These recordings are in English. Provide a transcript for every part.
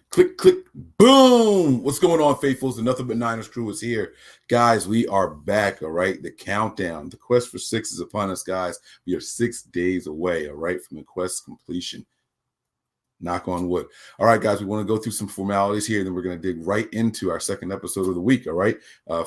Click, click, boom. What's going on, faithfuls? The Nothing But Niners crew is here. Guys, we are back, all right? The countdown, the quest for 6 is upon us, guys. We are 6 days away, all right, from the quest completion. Knock on wood. All right, guys, we want to go through some formalities here, and then we're going to dig right into our second episode of the week, all right?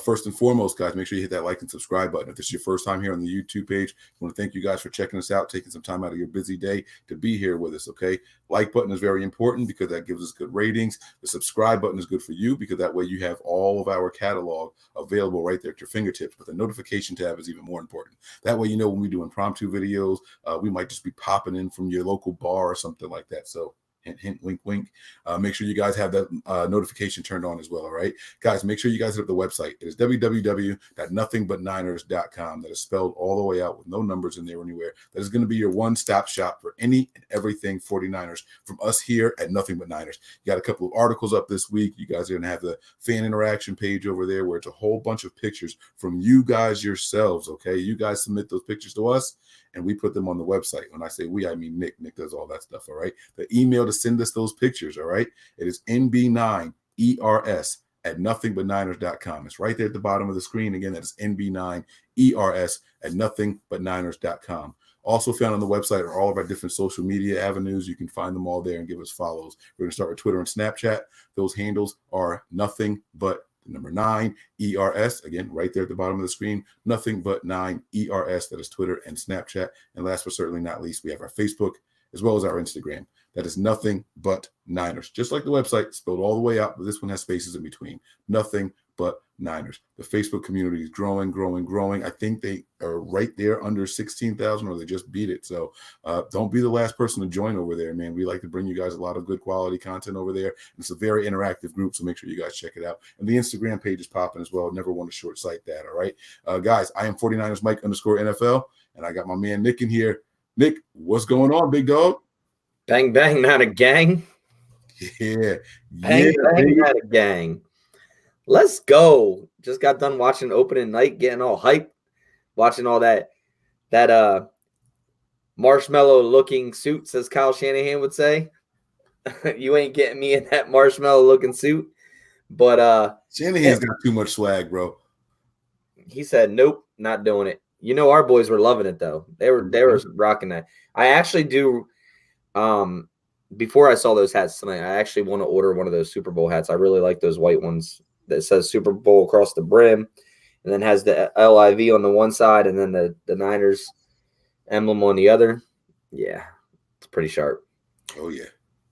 First and foremost, guys, make sure you hit that like and subscribe button. If this is your first time here on the YouTube page, I want to thank you guys for checking us out, taking some time out of your busy day to be here with us, okay? Like button is very important because that gives us good ratings. The subscribe button is good for you because that way you have all of our catalog available right there at your fingertips. But the notification tab is even more important. That way you know when we do impromptu videos, we might just be popping in from your local bar or something like that. So hint, hint, wink, wink. Make sure you guys have that notification turned on as well, all right? Guys, make sure you guys hit up the website. It is www.nothingbutniners.com. That is spelled all the way out with no numbers in there anywhere. That is going to be your one-stop shop for any and everything 49ers from us here at Nothing But Niners. You got a couple of articles up this week. You guys are going to have the fan interaction page over there where it's a whole bunch of pictures from you guys yourselves, okay? You guys submit those pictures to us, and we put them on the website. When I say we, I mean Nick. Nick does all that stuff, all right? The email to send us those pictures, all right? It is nb9ers@nothingbutniners.com. It's right there at the bottom of the screen. Again, that is nb9ers@nothingbutniners.com. Also found on the website are all of our different social media avenues. You can find them all there and give us follows. We're going to start with Twitter and Snapchat. Those handles are nothing but the number 9 ERS, again, right there at the bottom of the screen, nothing but 9 ERS. That is Twitter and Snapchat. And last but certainly not least, we have our Facebook as well as our Instagram. That is Nothing But Niners. Just like the website, spelled all the way out, but this one has spaces in between. Nothing But Niners. The Facebook community is growing, growing, growing. I think they are right there under 16,000, or they just beat it. So don't be the last person to join over there, man. We like to bring you guys a lot of good quality content over there. It's a very interactive group, so make sure you guys check it out. And the Instagram page is popping as well. Never want to short sight that, all right? Guys, I am 49ers Mike _NFL, and I got my man Nick in here. Nick, what's going on, big dog? Bang, bang, not a gang. Yeah. Bang, bang, not a gang. Let's go. Just got done watching opening night, getting all hyped, watching all that marshmallow looking suits, as Kyle Shanahan would say. You ain't getting me in that marshmallow looking suit. But Shanahan's got too much swag, bro. He said, nope, not doing it. You know, our boys were loving it though. They were rocking that. I actually do. Before I saw those hats tonight, I actually want to order one of those Super Bowl hats. I really like those white ones that says Super Bowl across the brim, and then has the LIV on the one side, and then the Niners emblem on the other. Yeah, it's pretty sharp. Oh yeah,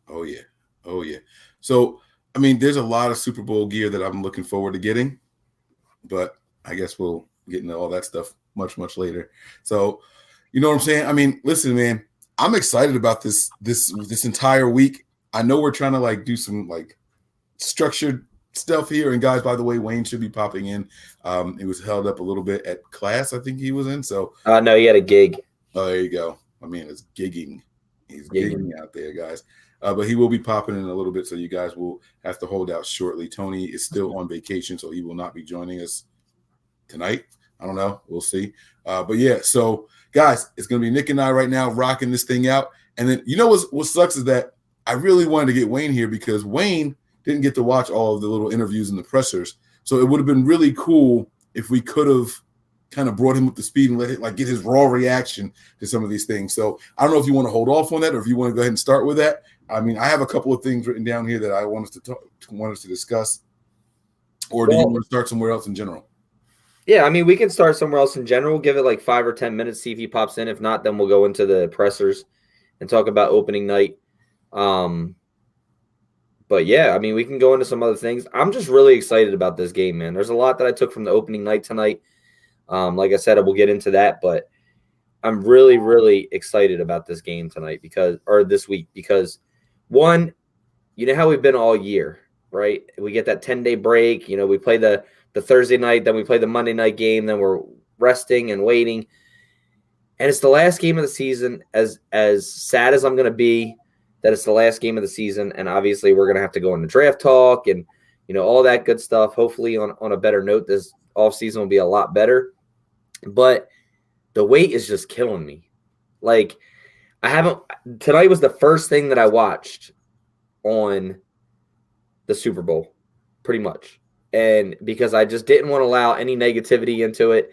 oh yeah, oh yeah. So I mean, there's a lot of Super Bowl gear that I'm looking forward to getting, but I guess we'll get into all that stuff much, much later. So, you know what I'm saying? I mean, listen, man, I'm excited about this entire week. I know we're trying to like do some like structured stuff here. And guys, by the way, Wayne should be popping in. He was held up a little bit at class, I think he was in. So no, he had a gig. Oh, there you go. I mean, it's gigging. He's gigging out there, guys. But he will be popping in a little bit, so you guys will have to hold out shortly. Tony is still on vacation, so he will not be joining us tonight. I don't know. We'll see. But yeah, so guys, it's going to be Nick and I right now rocking this thing out. And then you know what sucks is that I really wanted to get Wayne here because Wayne didn't get to watch all of the little interviews and the pressers. So it would have been really cool if we could have kind of brought him up to speed and let it like get his raw reaction to some of these things. So I don't know if you want to hold off on that or if you want to go ahead and start with that. I mean, I have a couple of things written down here that I want us to discuss. Or do you want to start somewhere else in general? Yeah, I mean, we can start somewhere else in general. Give it like 5 or 10 minutes, see if he pops in. If not, then we'll go into the pressers and talk about opening night. But yeah, I mean, we can go into some other things. I'm just really excited about this game, man. There's a lot that I took from the opening night tonight. Like I said, we'll get into that, but I'm really, really excited about this game tonight this week because one, you know how we've been all year, right? We get that 10-day break. You know, we play the Thursday night, then we play the Monday night game, then we're resting and waiting. And it's the last game of the season. As sad as I'm going to be that it's the last game of the season, and obviously we're going to have to go into draft talk and, you know, all that good stuff. Hopefully on a better note, this offseason will be a lot better. But the wait is just killing me. Like, tonight was the first thing that I watched on the Super Bowl, pretty much. And because I just didn't want to allow any negativity into it.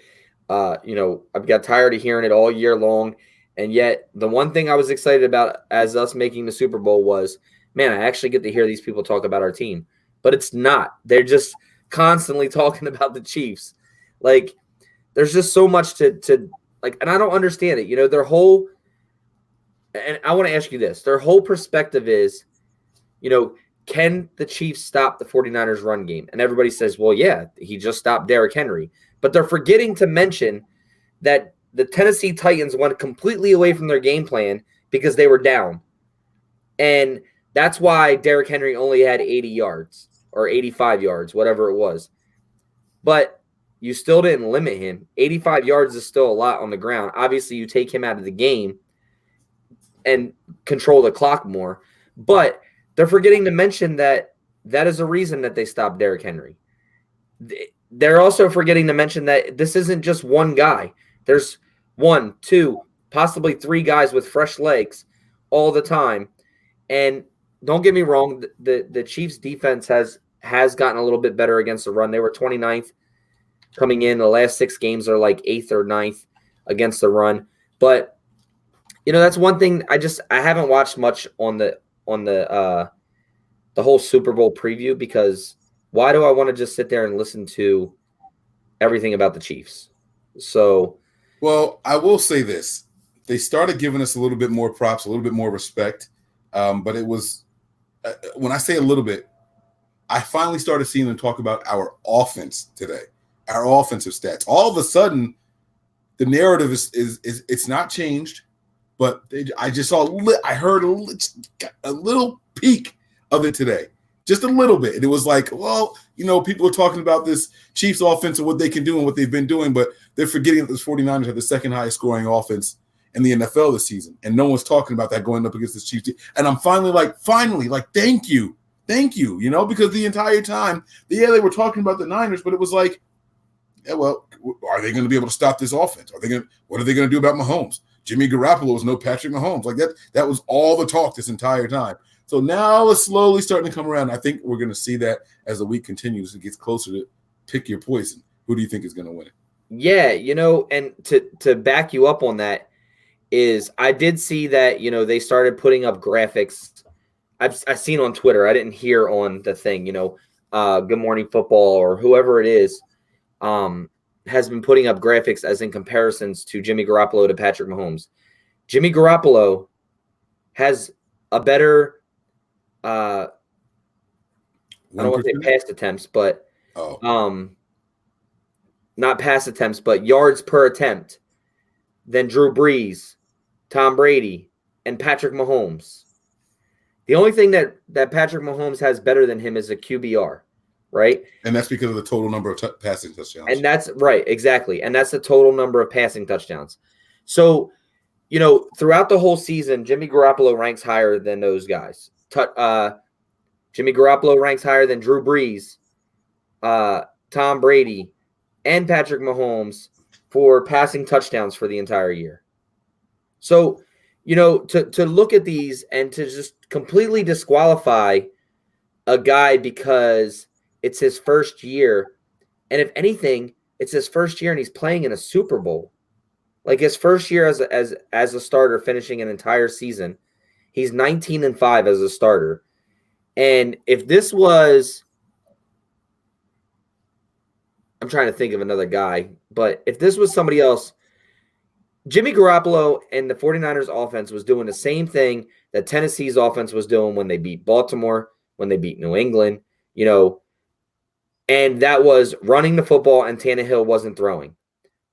I've got tired of hearing it all year long. And yet the one thing I was excited about as us making the Super Bowl was, man, I actually get to hear these people talk about our team. But it's not. They're just constantly talking about the Chiefs. Like, there's just so much to like, and I don't understand it. Their whole, and I want to ask you this, their whole perspective is, can the Chiefs stop the 49ers run game? And everybody says, well, yeah, he just stopped Derrick Henry. But they're forgetting to mention that the Tennessee Titans went completely away from their game plan because they were down. And that's why Derrick Henry only had 80 yards or 85 yards, whatever it was. But you still didn't limit him. 85 yards is still a lot on the ground. Obviously, you take him out of the game and control the clock more. But they're forgetting to mention that is a reason that they stopped Derrick Henry. They're also forgetting to mention that this isn't just one guy. There's 1, 2, possibly 3 guys with fresh legs all the time. And don't get me wrong, the Chiefs defense has gotten a little bit better against the run. They were 29th coming in. The last 6 games are like 8th or 9th against the run. But that's one thing I haven't watched much on the whole Super Bowl preview, because why do I want to just sit there and listen to everything about the Chiefs? So, well, I will say this. They started giving us a little bit more props, a little bit more respect. But it was, when I say a little bit, I finally started seeing them talk about our offense today, our offensive stats. All of a sudden, the narrative is it's not changed, but I just saw, I heard a little peek of it today, just a little bit. And it was like, well, people are talking about this Chiefs offense and what they can do and what they've been doing, but they're forgetting that the 49ers have the second highest scoring offense in the NFL this season. And no one's talking about that going up against this Chiefs team. And I'm finally like, thank you, because the entire time, they were talking about the Niners, but it was like, yeah, well, are they going to be able to stop this offense? What are they going to do about Mahomes? Jimmy Garoppolo is no Patrick Mahomes. Like that was all the talk this entire time. So now it's slowly starting to come around. I think we're going to see that as the week continues. It gets closer to pick your poison. Who do you think is going to win it? Yeah, and to back you up on that is I did see that, they started putting up graphics. I've seen on Twitter. I didn't hear on the thing, Good Morning Football or whoever it is, has been putting up graphics as in comparisons to Jimmy Garoppolo to Patrick Mahomes. Jimmy Garoppolo has a better I don't want to say pass attempts, but not pass attempts, but yards per attempt than Drew Brees, Tom Brady, and Patrick Mahomes. The only thing that Patrick Mahomes has better than him is a QBR, right? And that's because of the total number of passing touchdowns. And that's right, exactly. And that's the total number of passing touchdowns. So, throughout the whole season, Jimmy Garoppolo ranks higher than those guys. Jimmy Garoppolo ranks higher than Drew Brees, Tom Brady, and Patrick Mahomes for passing touchdowns for the entire year. So, to look at these and to just completely disqualify a guy because it's his first year, and if anything, it's his first year and he's playing in a Super Bowl. Like his first year as a starter, finishing an entire season. He's 19-5 as a starter. And if this was, I'm trying to think of another guy, but if this was somebody else, Jimmy Garoppolo and the 49ers offense was doing the same thing that Tennessee's offense was doing when they beat Baltimore, when they beat New England, and that was running the football and Tannehill wasn't throwing.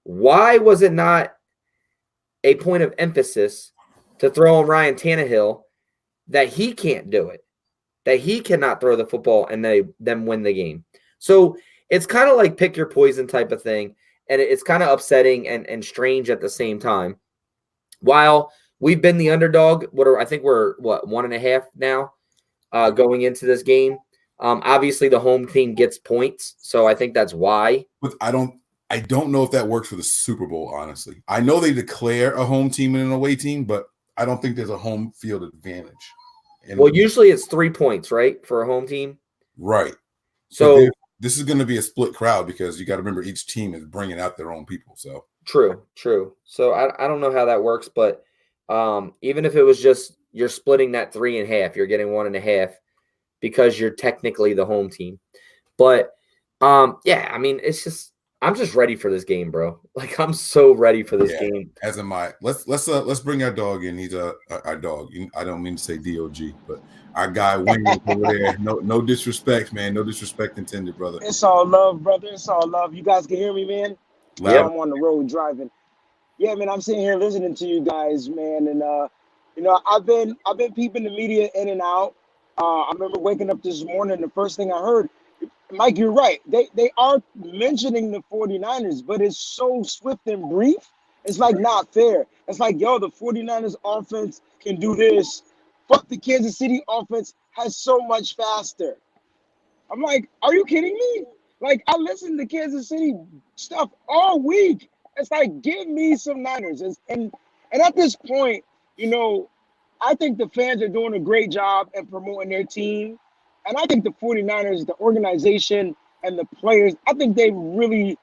Why was it not a point of emphasis to throw on Ryan Tannehill that he can't do it, that he cannot throw the football and them win the game? So it's kind of like pick your poison type of thing, and it's kind of upsetting and strange at the same time. While we've been the underdog, I think we're 1.5 now going into this game. Obviously, the home team gets points, so I think that's why. But I don't know if that works for the Super Bowl, honestly. I know they declare a home team and an away team, but I don't think there's a home field advantage. Well, usually it's 3 points, right, for a home team? Right. But So this is going to be a split crowd because you got to remember each team is bringing out their own people. So true. So I don't know how that works, but even if it was just you're splitting that 3 in half, you're getting 1.5 because you're technically the home team. But yeah, I mean, it's just I'm just ready for this game, bro. Like I'm so ready for this game. as am I. Let's bring our dog in. He's our dog. I don't mean to say DOG, but our guy Wayne is over there. No disrespect, man. No disrespect intended, brother. It's all love, brother. It's all love. You guys can hear me, man? I know Loud. Yep. I'm on the road driving. Yeah, man, I'm sitting here listening to you guys, man, and you know, I've been peeping the media in and out. I remember waking up this morning, the first thing I heard, Mike, you're right. They are mentioning the 49ers, but it's so swift and brief. It's like not fair. It's like, yo, the 49ers offense can do this, but the Kansas City offense has so much faster. I'm like, are you kidding me? Like, I listened to Kansas City stuff all week. It's like, give me some Niners. And at this point, you know, I think the fans are doing a great job at promoting their team. And I think the 49ers, the organization and the players, I think they really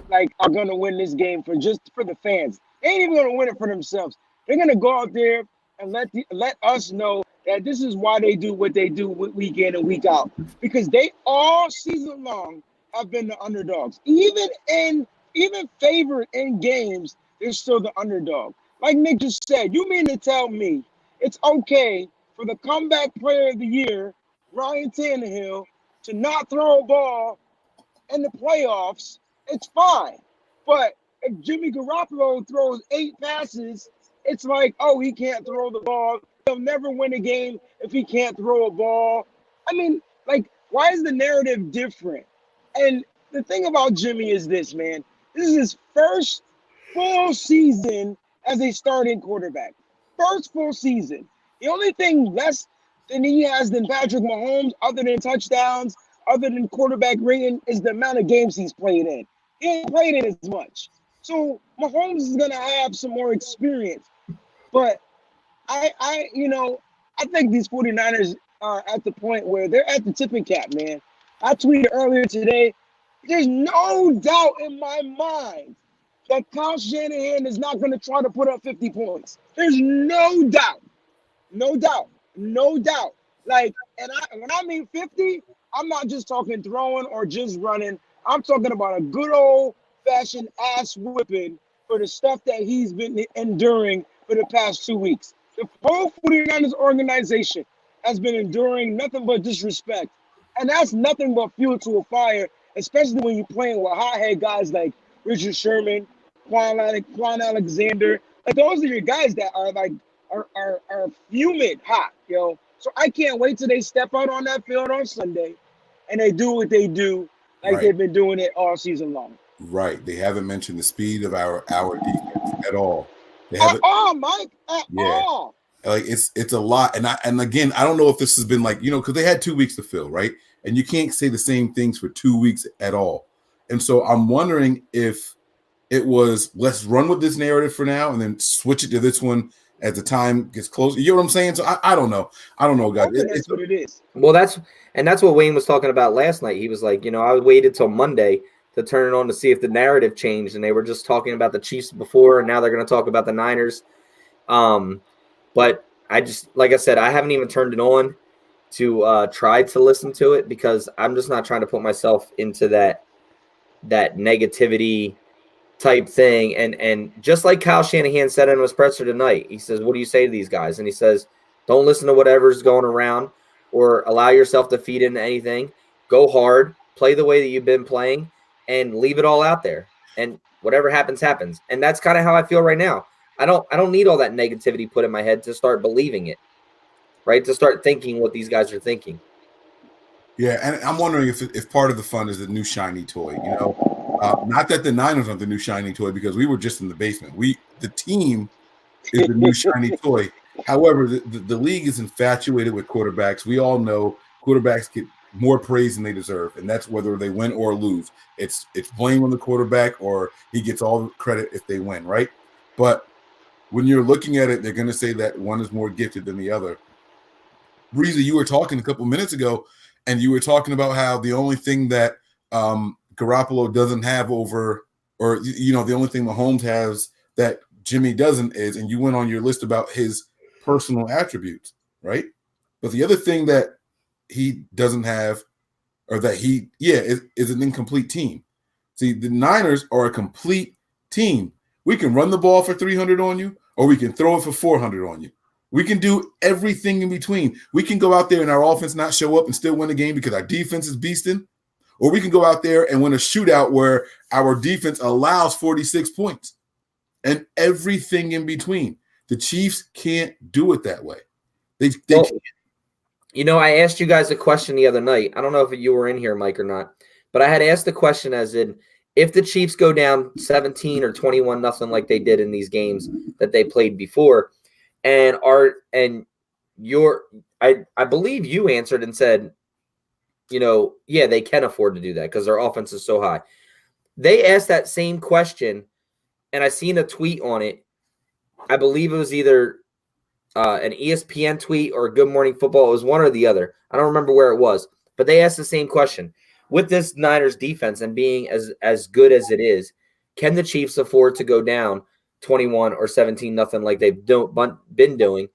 like are gonna win this game for the fans. They ain't even gonna win it for themselves. They're gonna go out there and let us know that this is why they do what they do week in and week out. Because they all season long have been the underdogs. Even favored in games, they're still the underdog. Like Nick just said, you mean to tell me it's okay for the comeback player of the year, Ryan Tannehill, to not throw a ball in the playoffs? It's fine. But if Jimmy Garoppolo throws 8 passes, it's like, oh, he can't throw the ball. He'll never win a game if he can't throw a ball. I mean, like, why is the narrative different? And the thing about Jimmy is this, man. This is his first full season as a starting quarterback. First full season. The only thing less than he has than Patrick Mahomes, other than touchdowns, other than quarterback rating, is the amount of games he's played in. He ain't played in as much. So Mahomes is gonna have some more experience. But I think these 49ers are at the point where they're at the tipping cap, man. I tweeted earlier today, there's no doubt in my mind that Kyle Shanahan is not going to try to put up 50 points. There's no doubt. No doubt. No doubt. Like, when I mean 50, I'm not just talking throwing or just running. I'm talking about a good old fashioned ass whipping for the stuff that he's been enduring for the past 2 weeks. The whole 49ers organization has been enduring nothing but disrespect. And that's nothing but fuel to a fire, especially when you're playing with hothead guys like Richard Sherman, Quan Alexander. Like, those are your guys that are like are fuming hot, yo. So I can't wait till they step out on that field on Sunday and they do what they do like Right. they've been doing it all season long. Right. They haven't mentioned the speed of our defense at all. They At haven't. all, Mike. At Yeah. all. Like it's a lot. And again, I don't know if this has been like, because they had 2 weeks to fill, right? And you can't say the same things for 2 weeks at all. And so I'm wondering if it was, let's run with this narrative for now and then switch it to this one as the time gets closer. You know what I'm saying? So I don't know. I don't know, guys. I think that's what it is. Well, that's what Wayne was talking about last night. He was like, I waited till Monday to turn it on to see if the narrative changed, and they were just talking about the Chiefs before, and now they're going to talk about the Niners. But I just, like I said, I haven't even turned it on to try to listen to it because I'm just not trying to put myself into that negativity type thing. And just like Kyle Shanahan said in his presser tonight, he says, what do you say to these guys? And he says, don't listen to whatever's going around or allow yourself to feed into anything. Go hard, play the way that you've been playing, and leave it all out there. And whatever happens, happens. And that's kind of how I feel right now. I don't need all that negativity put in my head to start believing it, right? To start thinking what these guys are thinking. Yeah, and I'm wondering if part of the fun is the new shiny toy. Not that the Niners aren't the new shiny toy because we were just in the basement. The team is the new shiny toy. However, the league is infatuated with quarterbacks. We all know quarterbacks get more praise than they deserve, and that's whether they win or lose. It's blame on the quarterback, or he gets all the credit if they win, right? But when you're looking at it, they're going to say that one is more gifted than the other. Breezy, you were talking a couple minutes ago, and you were talking about how the only thing that Garoppolo doesn't have over, or the only thing Mahomes has that Jimmy doesn't is, and you went on your list about his personal attributes, right? But the other thing that he doesn't have, or that is an incomplete team. See, the Niners are a complete team. We can run the ball for 300 on you, or we can throw it for 400 on you. We can do everything in between. We can go out there and our offense not show up and still win the game because our defense is beasting, or we can go out there and win a shootout where our defense allows 46 points, and everything in between. The Chiefs can't do it that way. They can't. I asked you guys a question the other night. I don't know if you were in here, Mike, or not, but I had asked the question as in, if the Chiefs go down 17 or 21-0 like they did in these games that they played before, I believe you answered and said, they can afford to do that because their offense is so high. They asked that same question, and I seen a tweet on it. I believe it was either an ESPN tweet or Good Morning Football. It was one or the other. I don't remember where it was, but they asked the same question. With this Niners defense and being as good as it is, can the Chiefs afford to go down 21 or 17-0 like they've been doing?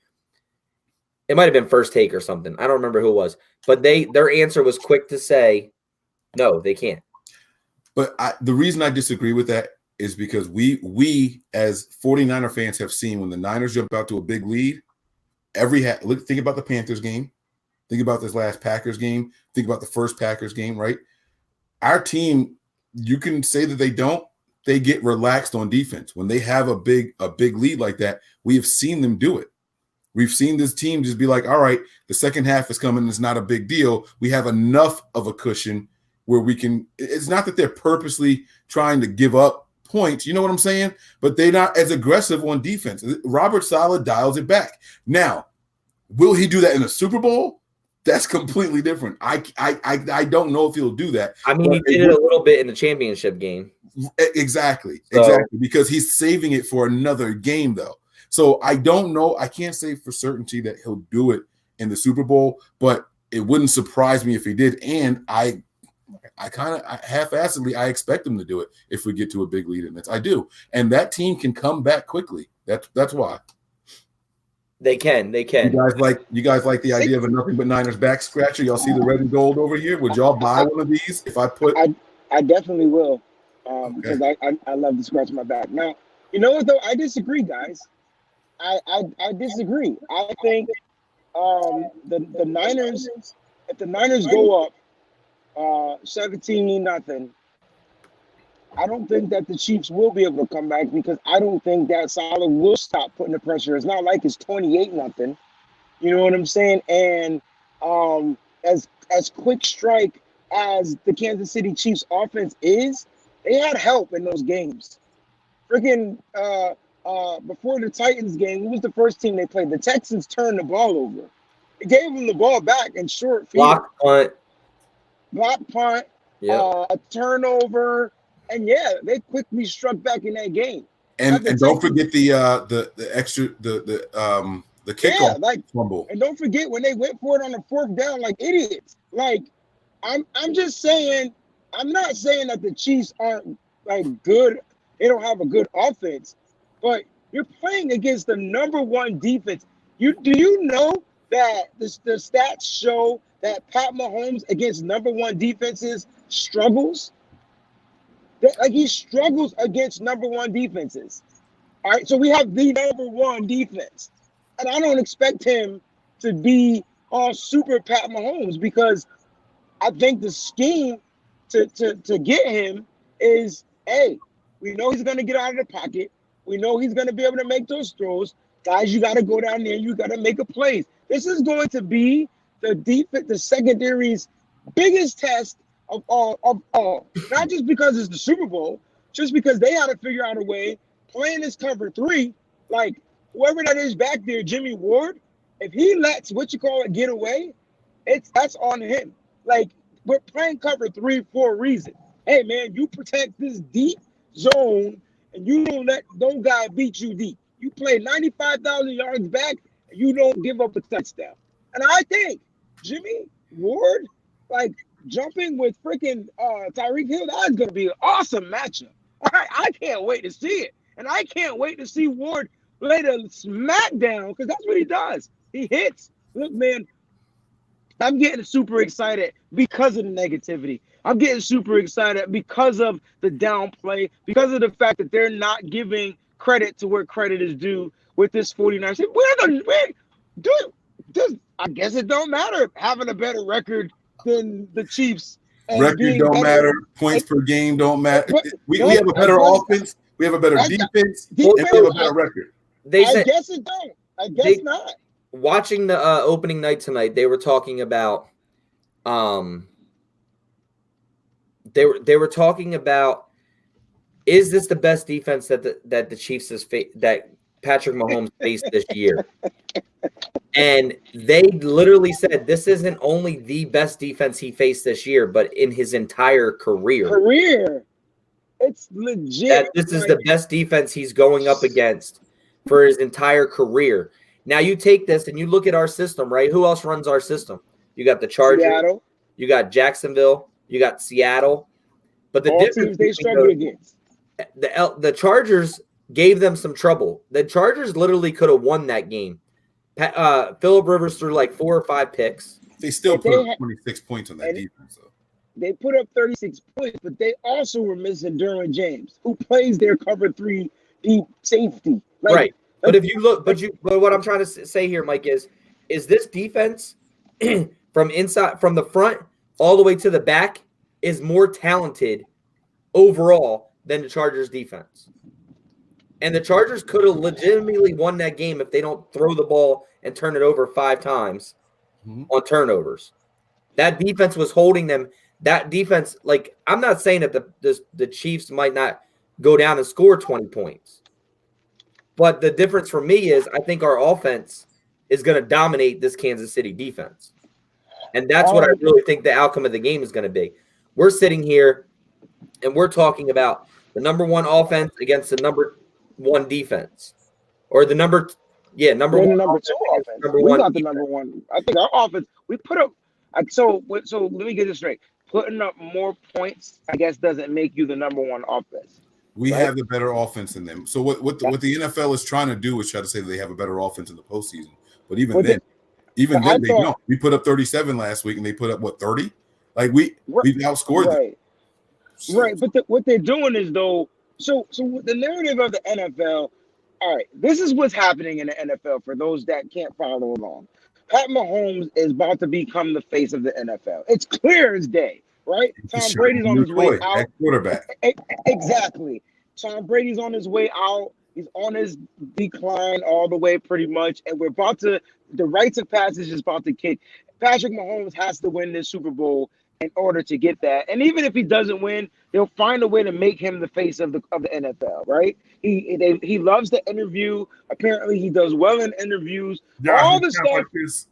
It might have been First Take or something. I don't remember who it was, but their answer was quick to say, no, they can't. But the reason I disagree with that is because we as 49er fans have seen when the Niners jump out to a big lead, think about the Panthers game, think about this last Packers game, think about the first Packers game, right? Our team, you can say that they get relaxed on defense. When they have a big lead like that, we have seen them do it. We've seen this team just be like, all right, the second half is coming. It's not a big deal. We have enough of a cushion where we can – it's not that they're purposely trying to give up points. You know what I'm saying? But they're not as aggressive on defense. Robert Saleh dials it back. Now, will he do that in a Super Bowl? That's completely different. I don't know if he'll do that. I mean, he did it a little bit in the championship game. Exactly, because he's saving it for another game, though. So I don't know. I can't say for certainty that he'll do it in the Super Bowl, but it wouldn't surprise me if he did. And I kind of half-assedly, I expect him to do it if we get to a big lead in this. I do. And that team can come back quickly. That's why. They can. You guys like the idea of a nothing but Niners back scratcher? Y'all see the red and gold over here? Would y'all buy one of these if I put? I definitely will, because I love to scratch my back. Now, you know what though? I disagree, guys. I disagree. I think the Niners, if the Niners go up 17-0, I don't think that the Chiefs will be able to come back because I don't think that Saleh will stop putting the pressure. It's not like it's 28-0. You know what I'm saying? And as quick strike as the Kansas City Chiefs offense is, they had help in those games. Freaking before the Titans game, who was the first team they played? The Texans turned the ball over. It gave them the ball back in short field. Block punt, a turnover. And they quickly struck back in that game. And don't forget the extra the kickoff fumble. And don't forget when they went for it on the fourth down like idiots. Like I'm just saying, I'm not saying that the Chiefs aren't like good. They don't have a good offense, but you're playing against the number one defense. Do you know that the stats show that Pat Mahomes against number one defenses struggles? Like he struggles against number one defenses. All right, so we have the number one defense, and I don't expect him to be all super Pat Mahomes because I think the scheme to get him is, hey, we know he's going to get out of the pocket. We know he's going to be able to make those throws. Guys, you got to go down there. You got to make a play. This is going to be the secondary's biggest test of all, not just because it's the Super Bowl, just because they had to figure out a way playing this cover three, like whoever that is back there, Jimmy Ward, if he lets get away, that's on him. Like we're playing cover three for a reason. Hey man, you protect this deep zone and you don't let no guy beat you deep. You play 95,000 yards back and you don't give up a touchdown. And I think Jimmy Ward, like jumping with freaking Tyreek Hill, that is going to be an awesome matchup. I can't wait to see it. And I can't wait to see Ward lay the smack down because that's what he does. He hits. Look, man, I'm getting super excited because of the negativity. I'm getting super excited because of the downplay, because of the fact that they're not giving credit to where credit is due with this 49ers. I guess it don't matter having a better record than the Chiefs. And record don't matter. Points per game don't matter. We have a better offense. We have a better defense. And we have a better record. I guess it don't. I guess not. Watching the opening night tonight, they were talking about they were talking about, is this the best defense that the Chiefs that Patrick Mahomes faced this year? And they literally said this isn't only the best defense he faced this year, but in his entire career. It's legit. That this is the best defense he's going up against for his entire career. Now you take this and you look at our system, right? Who else runs our system? You got the Chargers, Seattle. You got Jacksonville, you got Seattle. But the difference they struggle against. The Chargers gave them some trouble. The Chargers literally could have won that game. Phillip Rivers threw like 4 or 5 picks. They still put up 26 points on that defense, though. They put up 36 points, but they also were missing Derwin James, who plays their cover 3 deep safety. Right. But if you look, but what I'm trying to say here, Mike, is this defense from the front all the way to the back is more talented overall than the Chargers defense. And the Chargers could have legitimately won that game if they don't throw the ball and turn it over 5 times on turnovers. That defense was holding them. That defense, like, I'm not saying that the Chiefs might not go down and score 20 points. But the difference for me is I think our offense is going to dominate this Kansas City defense. And that's what I really think the outcome of the game is going to be. We're sitting here and we're talking about the number 1 offense against the number 1 defense. Or the number 2 offense. We got the number 1. I think our offense, we put up – so let me get this straight. Putting up more points, I guess, doesn't make you the number 1 offense. We have the better offense than them. So what the NFL is trying to do is try to say that they have a better offense in the postseason. But even then they don't. We put up 37 last week, and they put up, 30? Like, we've outscored them. Right, but what they're doing is, though, so the narrative of the NFL, all right, this is what's happening in the NFL for those that can't follow along. Pat Mahomes is about to become the face of the NFL. It's clear as day, right? Tom Brady's on his way out. Quarterback. Exactly. Tom Brady's on his way out. He's on his decline all the way pretty much. And the rites of passage is about to kick. Patrick Mahomes has to win this Super Bowl in order to get that. And even if he doesn't win, they'll find a way to make him the face of the NFL, right? He loves to interview. Apparently, he does well in interviews. Yeah, all the stuff. Like this.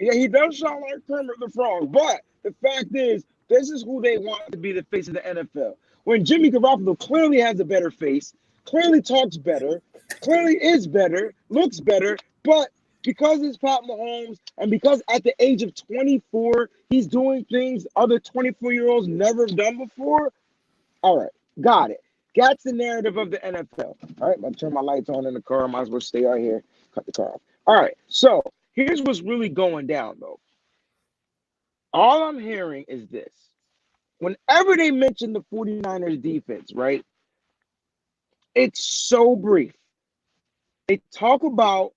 Yeah, he does sound like Kermit the Frog. But the fact is, this is who they want to be the face of the NFL. When Jimmy Garoppolo clearly has a better face, clearly talks better, clearly is better, looks better, but because it's Pat Mahomes and because at the age of 24, he's doing things other 24-year-olds never have done before. All right, got it. That's the narrative of the NFL. All right, I'm going to turn my lights on in the car. I might as well stay out here, cut the car off. All right, so here's what's really going down, though. All I'm hearing is this. Whenever they mention the 49ers defense, right, it's so brief. They talk about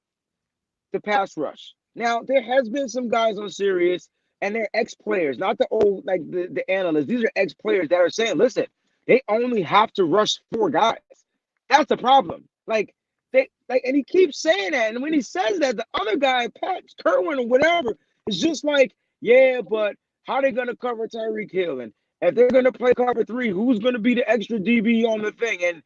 the pass rush. Now, there has been some guys on Sirius, and they're ex-players, not the old, like the analysts. These are ex-players that are saying, listen, they only have to rush 4 guys. That's the problem. And he keeps saying that. And when he says that, the other guy, Pat Kerwin or whatever, is just like, yeah, but how are they going to cover Tyreek Hill? And if they're going to play cover 3, who's going to be the extra DB on the thing?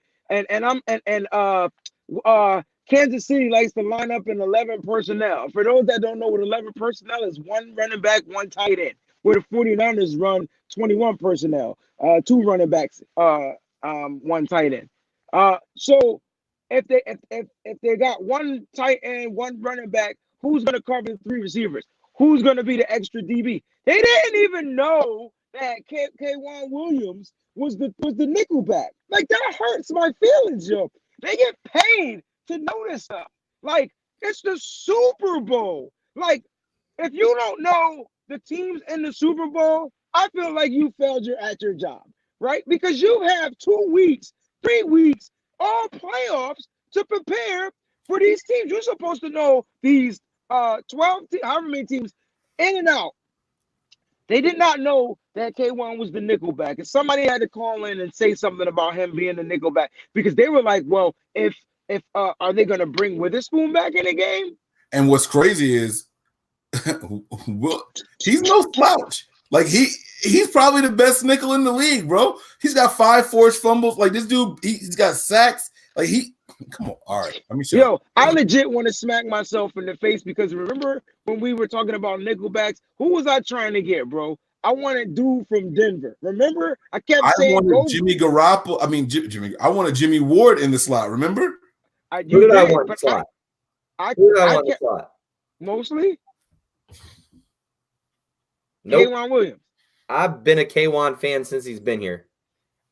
Kansas City likes to line up in 11 personnel. For those that don't know what 11 personnel is, 1 running back, 1 tight end. Where the 49ers run 21 personnel, 2 running backs, 1 tight end. So if they got 1 tight end, 1 running back, who's going to cover the 3 receivers, who's going to be the extra DB. They didn't even know that K'Wan Williams was the nickelback. Like, that hurts my feelings, yo. They get paid to know this stuff. Like, it's the Super Bowl. Like, if you don't know the teams in the Super Bowl, I feel like you failed at your job, right? Because you have 2 weeks, 3 weeks, all playoffs to prepare for these teams. You're supposed to know these 12, however many teams in and out. They did not know that K1 was the nickelback. And somebody had to call in and say something about him being the nickelback because they were like, well, if are they going to bring Witherspoon back in the game? And what's crazy is he's no slouch. Like he's probably the best nickel in the league, bro. He's got 5 forced fumbles. Like this dude, he's got sacks. Like come on. All right, let me show you. I legit want to smack myself in the face because remember when we were talking about nickelbacks, who was I trying to get, bro? I wanted dude from Denver. Remember? I wanted Jimmy Garoppolo. I mean, Jimmy. I wanted Jimmy Ward in the slot. Remember? Who did I want in the slot? Who did I want in the slot? Mostly? Nope. K'Wan Williams. I've been a K'Wan fan since he's been here.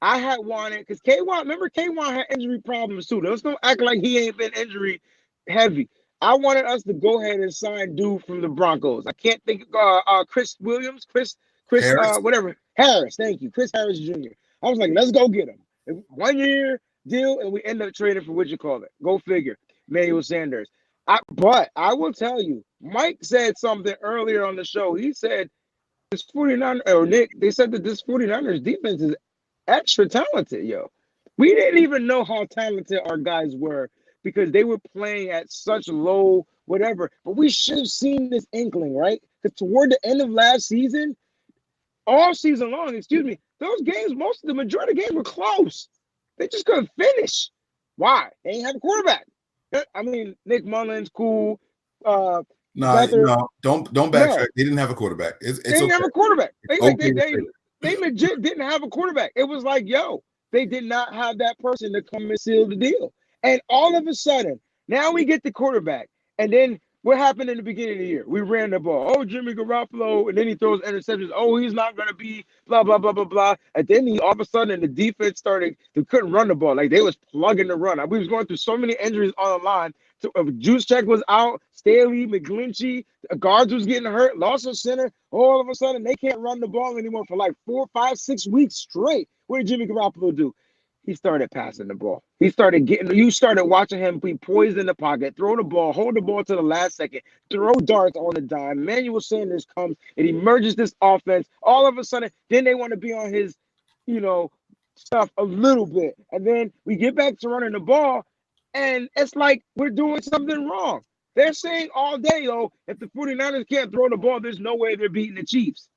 I had wanted because remember K'Wan had injury problems too. Let's don't act like he ain't been injury heavy. I wanted us to go ahead and sign dude from the Broncos. I can't think of Chris Williams, Chris Harris. Whatever. Harris, thank you. Chris Harris Jr. I was like, let's go get him. 1 year deal, and we end up trading for what you call it. Go figure. Emmanuel Sanders. But I will tell you, Mike said something earlier on the show. He said this 49 or Nick, they said that this 49ers defense is extra talented, yo. We didn't even know how talented our guys were because they were playing at such low whatever. But we should have seen this inkling, right? Because toward the end of last season, all season long, those games, the majority of games were close. They just couldn't finish. Why? They ain't have a quarterback. I mean, Nick Mullins, cool. No, don't backtrack. No. They didn't have a quarterback. They didn't have a quarterback. They They legit didn't have a quarterback. It was like, yo, they did not have that person to come and seal the deal. And all of a sudden, now we get the quarterback. And then what happened in the beginning of the year? We ran the ball. Oh, Jimmy Garoppolo. And then he throws interceptions. Oh, he's not going to be blah, blah, blah, blah, blah. And then all of a sudden the defense started, they couldn't run the ball. Like they was plugging the run. We was going through so many injuries on the line. Juice Check was out. Staley, McGlinchey, guards was getting hurt. Lost a center. All of a sudden they can't run the ball anymore for like 4, 5, 6 weeks straight. What did Jimmy Garoppolo do? He started passing the ball. You started watching him be poised in the pocket, throw the ball, hold the ball to the last second, throw darts on the dime. Emmanuel Sanders comes and emerges this offense. All of a sudden, then they want to be on his, stuff a little bit. And then we get back to running the ball, and it's like we're doing something wrong. They're saying all day, if the 49ers can't throw the ball, there's no way they're beating the Chiefs.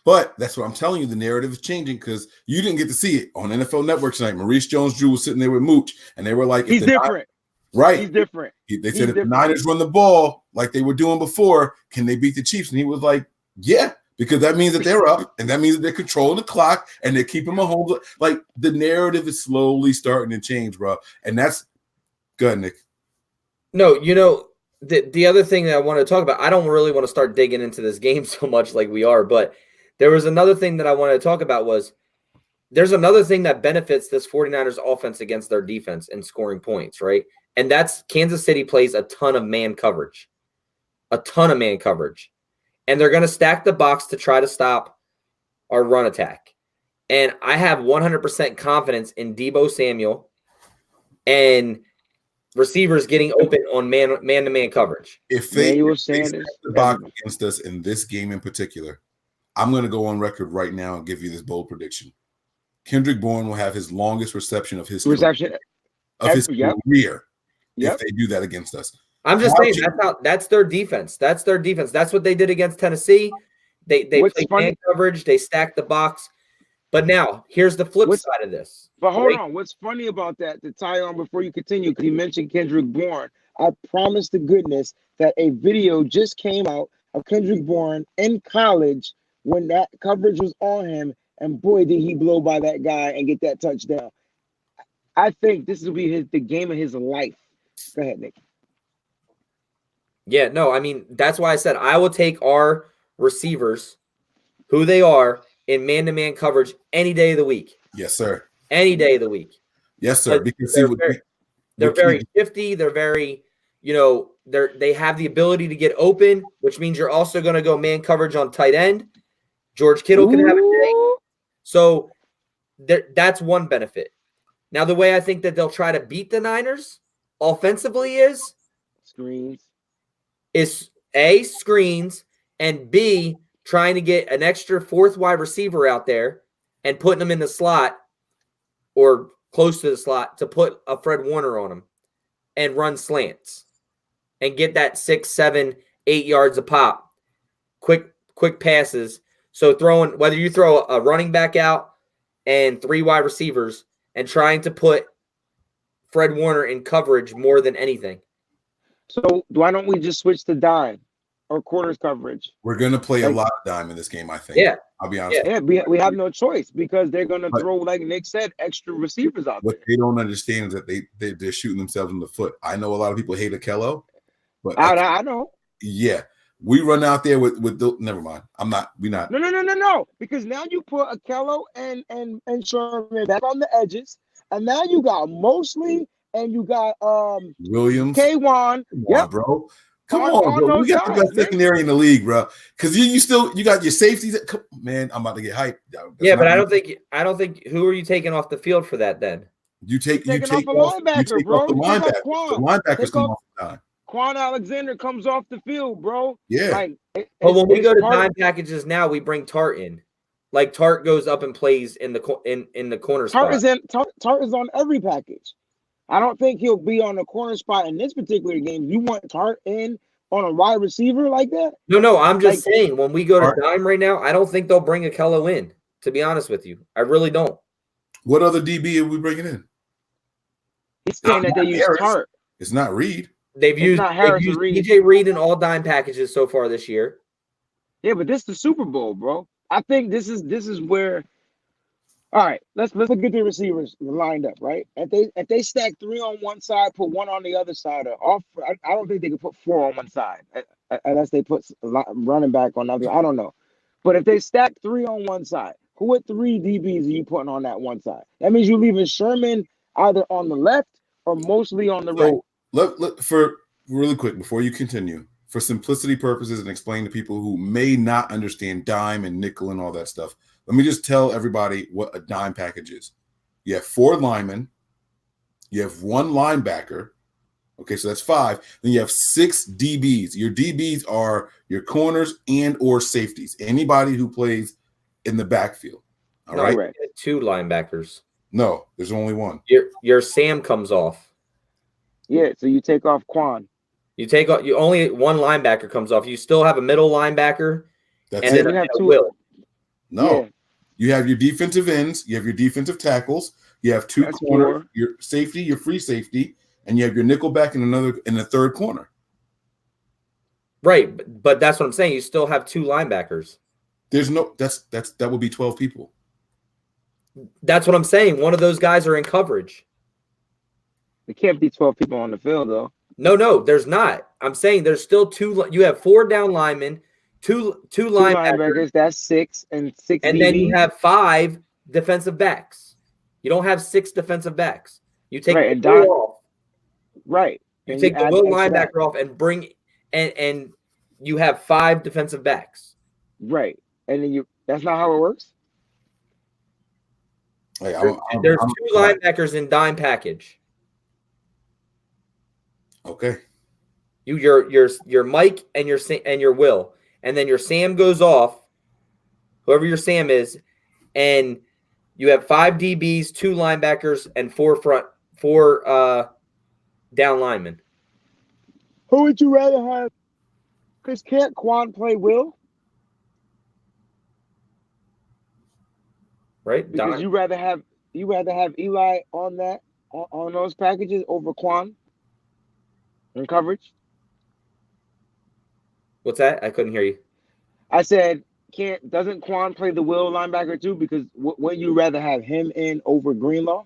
But that's what I'm telling you. The narrative is changing because you didn't get to see it on NFL Network tonight. Maurice Jones-Drew was sitting there with Mooch, and they were like, he's different. Right. He's different. They said if the Niners run the ball like they were doing before, can they beat the Chiefs? And he was like, yeah, because that means that they're up, and that means that they're controlling the clock, and they're keeping Mahomes. Like, the narrative is slowly starting to change, bro. And that's good, Nick. No, the other thing that I want to talk about, I don't really want to start digging into this game so much like we are, but there was another thing that I wanted to talk about was there's another thing that benefits this 49ers offense against their defense in scoring points, right? And that's Kansas City plays a ton of man coverage. And they're going to stack the box to try to stop our run attack. And I have 100% confidence in Deebo Samuel and receivers getting open on man-to-man coverage. If they stack the box against us in this game in particular, I'm going to go on record right now and give you this bold prediction. Kendrick Bourne will have his longest reception of his career if they do that against us. I'm just saying that's their defense. That's their defense. That's what they did against Tennessee. They played man coverage. They stacked the box. But now here's the flip side of this. But hold on. What's funny about that, to tie on before you continue, because you mentioned Kendrick Bourne, I promise to goodness that a video just came out of Kendrick Bourne in college when that coverage was on him, and boy, did he blow by that guy and get that touchdown. I think this will be the game of his life. Go ahead, Nick. Yeah, no, I mean, that's why I said I will take our receivers, who they are, in man-to-man coverage any day of the week. Yes, sir. Any day of the week. Yes, sir. But Because see, they're very shifty. They're very, they have the ability to get open, which means you're also going to go man coverage on tight end. George Kittle can have a day. So that's one benefit. Now, the way I think that they'll try to beat the Niners offensively is A, screens, and B, trying to get an extra fourth wide receiver out there and putting them in the slot or close to the slot to put a Fred Warner on them and run slants and get that 6, 7, 8 yards a pop. Quick passes. So whether you throw a running back out and 3 wide receivers and trying to put Fred Warner in coverage more than anything. So why don't we just switch to dime or quarters coverage? We're going to play a lot of dime in this game, I think. Yeah. I'll be honest. Yeah, we have no choice because they're going to throw, like Nick said, extra receivers out there. What they don't understand is that they're shooting themselves in the foot. I know a lot of people hate Akello, but I know. Yeah. We run out there with never mind. We're not. No. Because now you put Akello and Sherman back on the edges, and now you got Mosley and you got Williams. K1. Yeah, bro. Come on, bro. We got the best secondary in the league, bro. Because you got your safeties. Man, I'm about to get hyped. But I don't think. Who are you taking off the field for that then? You take off the linebacker. The linebackers come off the dime. Quan Alexander comes off the field, bro. Yeah. When we go to dime packages now, we bring Tart in. Like Tart goes up and plays in the corner spot. Tart is on every package. I don't think he'll be on the corner spot in this particular game. You want Tart in on a wide receiver like that? No. I'm just saying when we go to dime right now, I don't think they'll bring Akello in. To be honest with you, I really don't. What other DB are we bringing in? He's saying that they use Tart. It's not Reed. They've used DJ Reed in all dime packages so far this year. Yeah, but this is the Super Bowl, bro. I think this is where. All right, let's look at the receivers lined up, right? If they stack 3 on one side, put 1 on the other side, I don't think they can put 4 on one side unless they put running back on the other. I don't know, but if they stack 3 on one side, what 3 DBs are you putting on that one side? That means you're leaving Sherman either on the left or mostly on the right. Look for really quick before you continue, for simplicity purposes and explain to people who may not understand dime and nickel and all that stuff. Let me just tell everybody what a dime package is. You have 4 linemen. You have 1 linebacker. Okay, so that's 5. Then you have 6 DBs. Your DBs are your corners and or safeties. Anybody who plays in the backfield. All right. 2 linebackers. No, there's only 1. Your Sam comes off. Yeah, so you take off Quan. You only 1 linebacker comes off. You still have a middle linebacker. That's and it. Then you have 2. Will. No, you have your defensive ends, you have your defensive tackles, you have 2 corners, your safety, your free safety, and you have your nickel back in the third corner. Right, but that's what I'm saying. You still have 2 linebackers. There's no that would be 12 people. That's what I'm saying. One of those guys are in coverage. There can't be 12 people on the field though. No, there's not. I'm saying there's still 2. You have 4 down linemen. Two linebackers, that's 6 and 6. And then you have 5 defensive backs. You don't have 6 defensive backs. You take the Will off. Right. You take the Will linebacker off and bring and you have 5 defensive backs. Right. And then that's not how it works. Hey, there's 2 linebackers in dime package. Okay. Your Mike and your Will. And then your Sam goes off, whoever your Sam is, and you have 5 DBs, 2 linebackers, and 4 down linemen. Who would you rather have? Because can't Quan play Will? Right? Because you rather have Eli on those packages over Quan in coverage? What's that? I couldn't hear you. I said, doesn't Quan play the Will linebacker too? Because wouldn't you rather have him in over Greenlaw?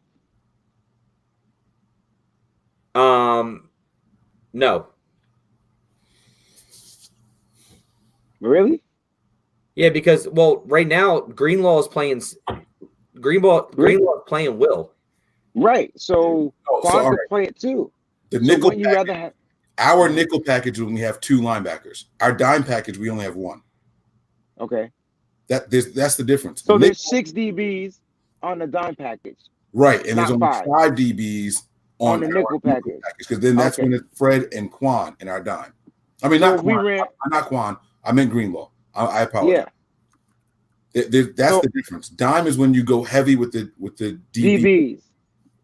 No. Really? Yeah, because right now Greenlaw is playing Will. Right. So Oh, so Quan all could right. play it too. The So nickel wouldn't you rather have our nickel package we only have 2 linebackers. Our dime package we only have 1. okay? That's the difference. So Nickel, there's 6 DBs on the dime package, right, and there's not only 5 5 DBs on on the our nickel nickel package. package because then that's Okay. when it's Fred and Quan in our dime. I mean, So not if we Quan. ran, Not Quan. I meant Greenlaw. I apologize. yeah. That's So the difference. Dime is when you go heavy with the DB. DBs.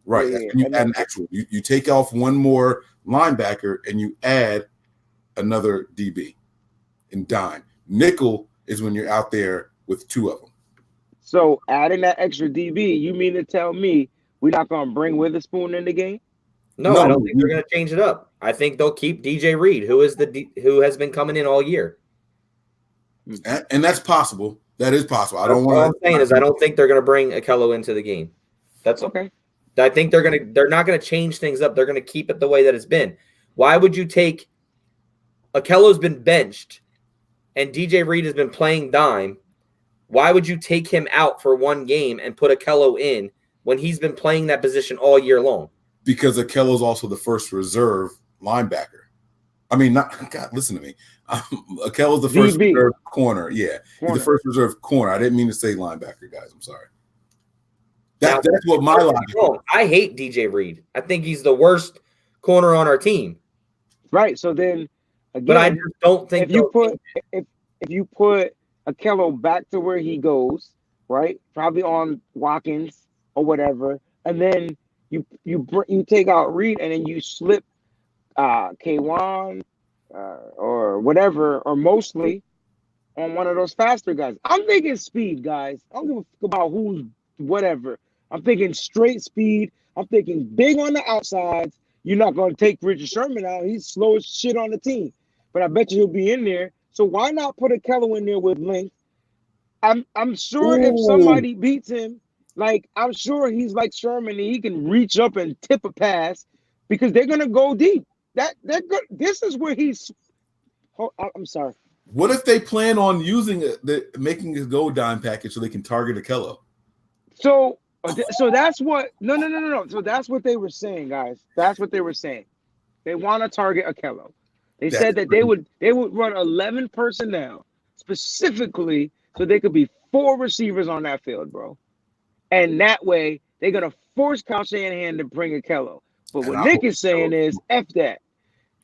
Right. Yeah, That's yeah. when you That add an makes sense. actual. You take off one more linebacker and you add another DB in dime. Nickel is when you're out there with 2 of them. So adding that extra DB, you mean to tell me we're not gonna bring Witherspoon in the game? No, I don't think they're going to change it up. I think they'll keep DJ Reed, who has been coming in all year. And that's possible. That is possible. I don't All I'm want saying is I don't think they're going to bring Akello into the game. That's Okay. I think they're not going to change things up. They're going to keep it the way that it's been. Why would you take Akello's been benched and DJ Reed has been playing dime? Why would you take him out for one game and put Akello in when he's been playing that position all year long? because Akello's also the first reserve linebacker. I mean, God, listen to me. Akello's the first DB. reserve corner. Yeah, he's Corner. the first reserve corner. I didn't mean to say linebacker, guys. I'm sorry. Now, That's what my logic is. I hate DJ Reed. I think he's the worst corner on our team. Right. So then again, But I just don't think if you put Akello back to where he goes, right? Probably on Watkins or whatever, and then you take out Reed and then you slip K1 or whatever, or mostly on one of those faster guys. I'm thinking speed, guys. I don't give a fuck about who's whatever. I'm thinking straight speed. I'm thinking big on the outsides. You're not going to take Richard Sherman out. He's slow as shit on the team. But I bet you he'll be in there. So why not put Akello in there with length? I'm sure if somebody beats him, like I'm sure he's like Sherman and he can reach up and tip a pass because they're gonna go deep. This is where he's. Oh, I'm sorry. What if they plan on using making a go dime package so they can target Akello? So that's what no. So that's what they were saying, guys. That's what they were saying. They want to target Akello. They said that they would run 11 personnel specifically so they could be 4 receivers on that field, bro. And that way they're gonna force Kyle Shanahan to bring Akello. But what Nick is saying is F that.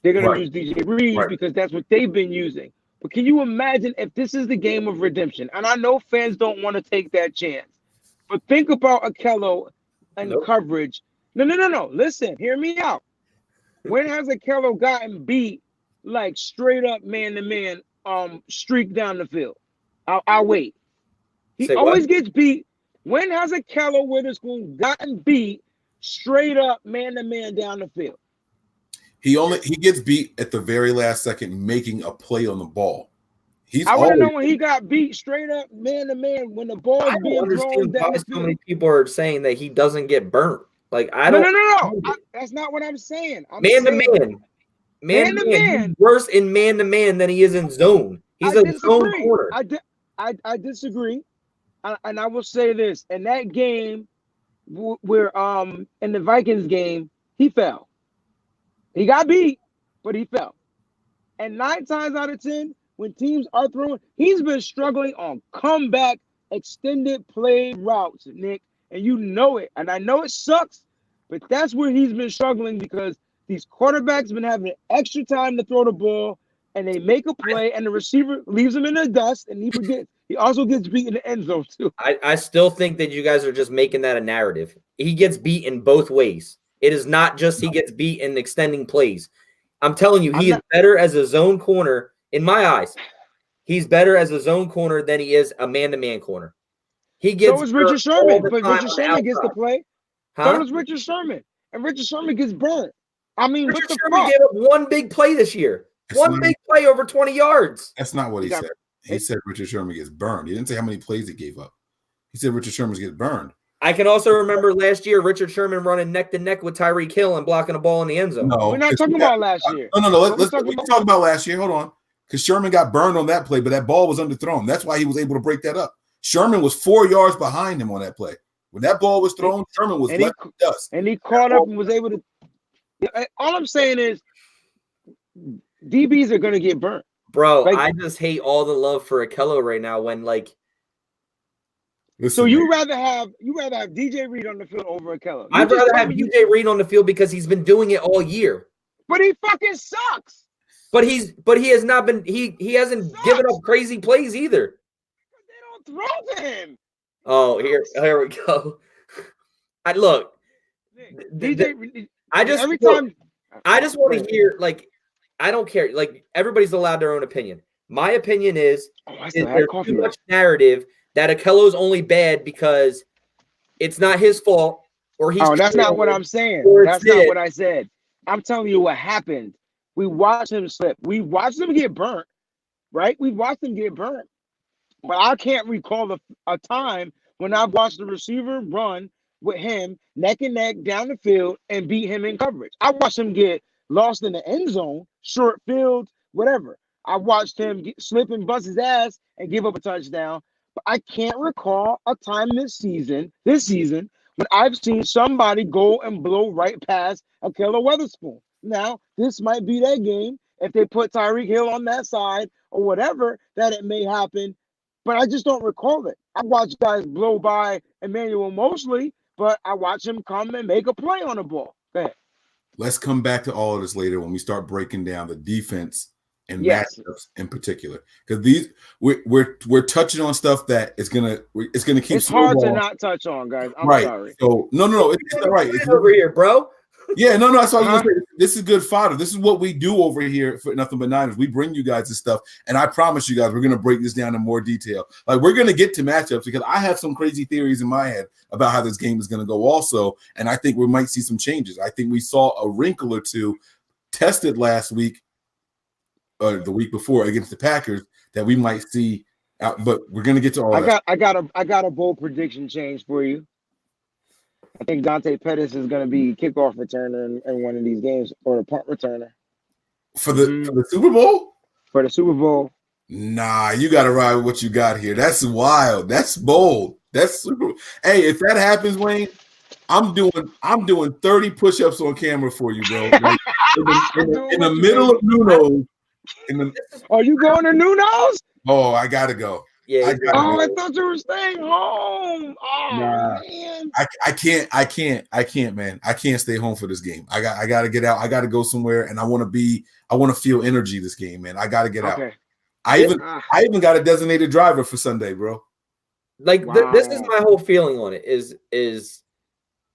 They're gonna use DJ Reed because that's what they've been using. But can you imagine if this is the game of redemption? And I know fans don't want to take that chance. But think about Akello and coverage. No. Listen, hear me out. When has Akello gotten beat like straight up man-to-man streak down the field? I'll wait. He always gets beat. When has Akello Witherspoon gotten beat straight up man-to-man down the field? He gets beat at the very last second making a play on the ball. I want to know when he got beat straight up man-to-man when the ball's being thrown down the field. So many people are saying that he doesn't get burnt. Like I don't. No. That's not what I'm saying. Man-to-man. He's worse in man-to-man than he is in zone. He's a zone corner. I disagree. And I will say this. In that game where in the Vikings game, he fell. He got beat, but he fell. And 9 times out of 10, when teams are throwing, he's been struggling on comeback extended play routes, Nick. And you know it. And I know it sucks, but that's where he's been struggling because these quarterbacks been having extra time to throw the ball, and they make a play, and the receiver leaves him in the dust, and he forgets. He also gets beat in the end zone, too. I still think that you guys are just making that a narrative. He gets beat in both ways. It is not just he gets beat in extending plays. I'm telling you, he is better as a zone corner, in my eyes. He's better as a zone corner than he is a man-to-man corner. He gets so is Richard Sherman, but Richard Sherman gets to play. Huh? So does Richard Sherman. And Richard Sherman gets burnt. I mean, Richard Sherman gave up one big play this year. One big play over 20 yards. That's not what he said. He said Richard Sherman gets burned. He didn't say how many plays he gave up. He said Richard Sherman gets burned. I can also remember last year Richard Sherman running neck to neck with Tyreek Hill and blocking a ball in the end zone. No, We're not talking about last year. No. Let's talk about last year. Hold on, because Sherman got burned on that play, but that ball was underthrown. That's why he was able to break that up. Sherman was 4 yards behind him on that play. When that ball was thrown, Sherman was left in dust. And he caught up and was able to. All I'm saying is, DBs are going to get burnt. Bro, like, I just hate all the love for Akello right now when, like. Listen, so you rather have DJ Reed on the field over Akello? I'd rather have DJ Reed on the field because he's been doing it all year. But he fucking sucks. But he has not been he hasn't given up crazy plays either. But they don't throw to him. Oh, here we go. I look. DJ, I just want to hear, like, I don't care. Like, everybody's allowed their own opinion. My opinion is there's too much narrative that Akello's only bad because it's not his fault or he's. Oh, that's not what I'm saying. That's not what I said. I'm telling you what happened. We watched him slip. We watched him get burnt, right? We watched him get burnt. But I can't recall a time when I've watched the receiver run with him neck and neck down the field and beat him in coverage. I watched him get lost in the end zone, short field, whatever. I watched him slip and bust his ass and give up a touchdown. But I can't recall a time this season, when I've seen somebody go and blow right past Akello Weatherspoon. Now, this might be that game. If they put Tyreek Hill on that side or whatever, that it may happen. But I just don't recall it. I watched guys blow by Emmanuel Mosley, but I watched him come and make a play on the ball. Go ahead. Let's come back to all of this later when we start breaking down the defense and matchups in particular, because we're touching on stuff that is gonna keep. It's hard to not touch on, guys. I'm sorry. So no, it's all right. It's over here, bro. Yeah, no. That's what I was gonna say. This is good fodder. This is what we do over here for Nothing But Niners. We bring you guys this stuff, and I promise you guys, we're gonna break this down in more detail. Like, we're gonna get to matchups because I have some crazy theories in my head about how this game is gonna go, also, and I think we might see some changes. I think we saw a wrinkle or two tested last week, or the week before against the Packers, that we might see out. But we're gonna get to all that. I got a bold prediction change for you. I think Dante Pettis is going to be kickoff returner in one of these games, or the punt returner for the Super Bowl. For the Super Bowl. Nah, you got to ride with what you got here. That's wild. That's bold. That's super. Hey, if that happens, Wayne, I'm doing 30 push-ups on camera for you, bro. Like, in the middle of Nuno's. Are you going to Nuno's? Oh, I gotta go. Yeah. I thought you were staying home. Oh, nah, man. I can't, man. I can't stay home for this game. I got to get out. I got to go somewhere, and I want to feel energy this game, man. I got to get out. I even got a designated driver for Sunday, bro. Like, this is my whole feeling on it is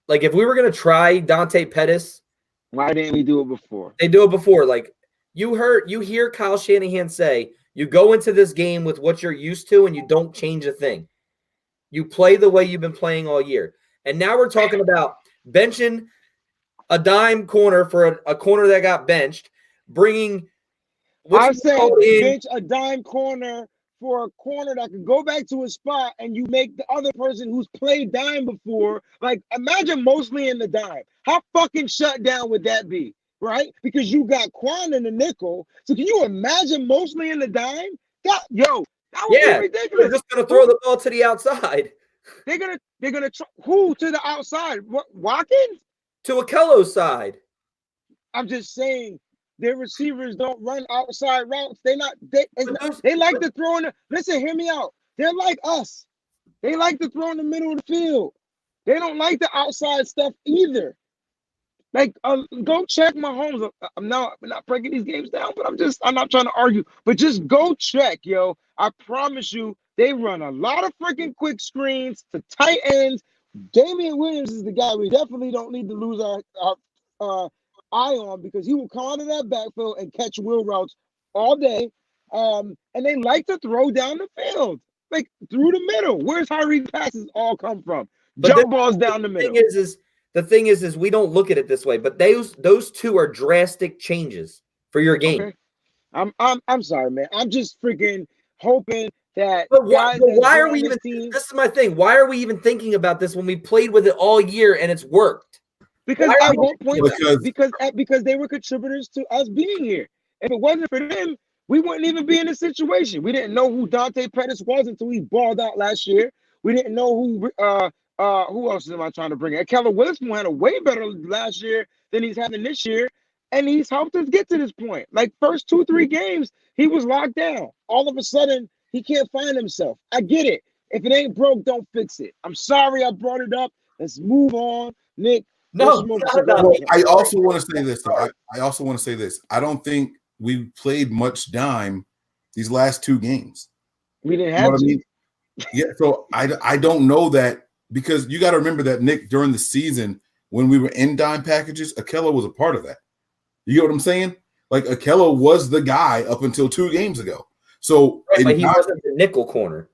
like, if we were going to try Dante Pettis, why didn't we do it before? They do it before. Like, you hear Kyle Shanahan say, you go into this game with what you're used to and you don't change a thing. You play the way you've been playing all year. And now we're talking about benching a dime corner for a corner that got benched, bringing – I said bench a dime corner for a corner that could go back to his spot, and you make the other person who's played dime before. Like, imagine Mosley in the dime. How fucking shut down would that be? Right? Because you got Quan in the nickel. So can you imagine Mosley in the dime? That would be ridiculous. They're just gonna throw the ball to the outside. They're gonna who to the outside? What, Watkins? To Akello's side. I'm just saying their receivers don't run outside routes. They like to throw in the listen, hear me out. They're like us. They like to throw in the middle of the field. They don't like the outside stuff either. Like, go check Mahomes. I'm not breaking these games down, but I'm not trying to argue. But just go check, yo. I promise you, they run a lot of freaking quick screens to tight ends. Damian Williams is the guy we definitely don't need to lose our eye on, because he will come out of that backfield and catch wheel routes all day. And they like to throw down the field, like through the middle. Where's Tyreek passes all come from? Jump balls down the middle. The thing is we don't look at it this way, but those two are drastic changes for your game. Okay. I'm sorry, man. I'm just freaking hoping that But guys why that's are we on even? this team, This is my thing. Why are we even thinking about this when we played with it all year and it's worked? because Why are at we one point, because because they were contributors to us being here. If it wasn't for them, we wouldn't even be in this situation. We didn't know who Dante Pettis was until he balled out last year. We didn't know who else am I trying to bring in? Keller Wilson had a way better last year than he's having this year, and he's helped us get to this point. Like first 2-3 games, he was locked down. All of a sudden, he can't find himself. I get it. If it ain't broke, don't fix it. I'm sorry I brought it up. Let's move on, Nick. No, Smoke it's a not about cigar. me. I also want to say this. Though. I also want to say this. I don't think we played much dime these last 2 games. We didn't You know have what I to. mean? Yeah. So I don't know that, because you got to remember that, Nick, during the season when we were in dime packages, Akello was a part of that. You get what I'm saying? Like Akello was the guy up until 2 games ago. So Right, but he wasn't the nickel corner.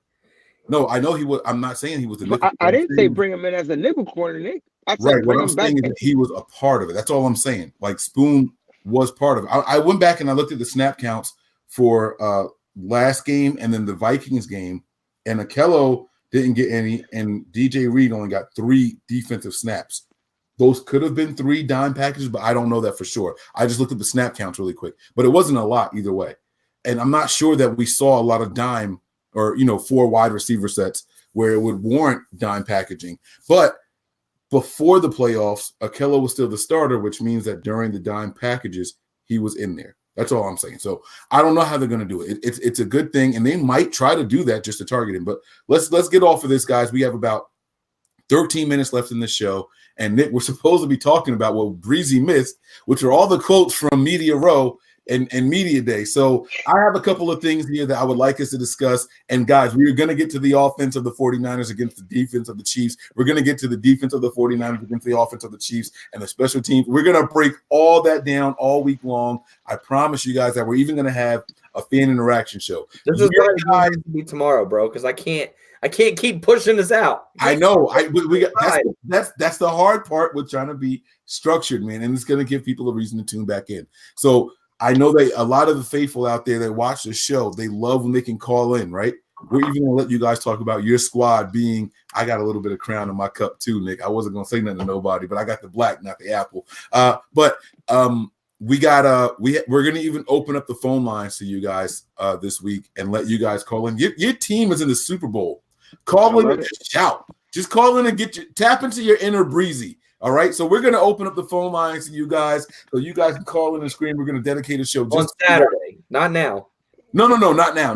No, I know he was. I'm not saying he was the nickel. I didn't say bring him in as a nickel corner, Nick. I said right. What bring I'm him back. saying is that he was a part of it. That's all I'm saying. Like Spoon was part of it. I went back and I looked at the snap counts for last game and then the Vikings game, and Akello didn't get any, and DJ Reed only got 3 defensive snaps. Those could have been 3 dime packages, but I don't know that for sure. I just looked at the snap counts really quick, but it wasn't a lot either way. And I'm not sure that we saw a lot of dime or 4 wide receiver sets where it would warrant dime packaging. But before the playoffs, Akello was still the starter, which means that during the dime packages, he was in there. That's all I'm saying. So I don't know how they're going to do it. It's a good thing, and they might try to do that just to target him. But let's get off of this, guys. We have about 13 minutes left in this show. And Nick, we're supposed to be talking about what Breezy missed, which are all the quotes from Media Row and Media Day. So I have a couple of things here that I would like us to discuss. And guys, we're going to get to the offense of the 49ers against the defense of the Chiefs. We're going to get to the defense of the 49ers against the offense of the Chiefs and the special teams. We're going to break all that down all week long. I promise you guys that we're even going to have a fan interaction show. This is going to be tomorrow, bro, because I can't keep pushing this out. I know. We got that's the hard part with trying to be structured, man, and it's going to give people a reason to tune back in. So I know that a lot of the faithful out there that watch the show, they love when they can call in, right? We're even going to let you guys talk about your squad being. I got a little bit of crown in my cup too, Nick. I wasn't going to say nothing to nobody, but I got the black, not the apple. We're going to even open up the phone lines to you guys this week and let you guys call in. Your team is in the Super Bowl. Call in and just shout. Just call in and tap into your inner Breezy. All right. So we're going to open up the phone lines to you guys so you guys can call in and scream. We're going to dedicate a show on Saturday, not now. No, not now.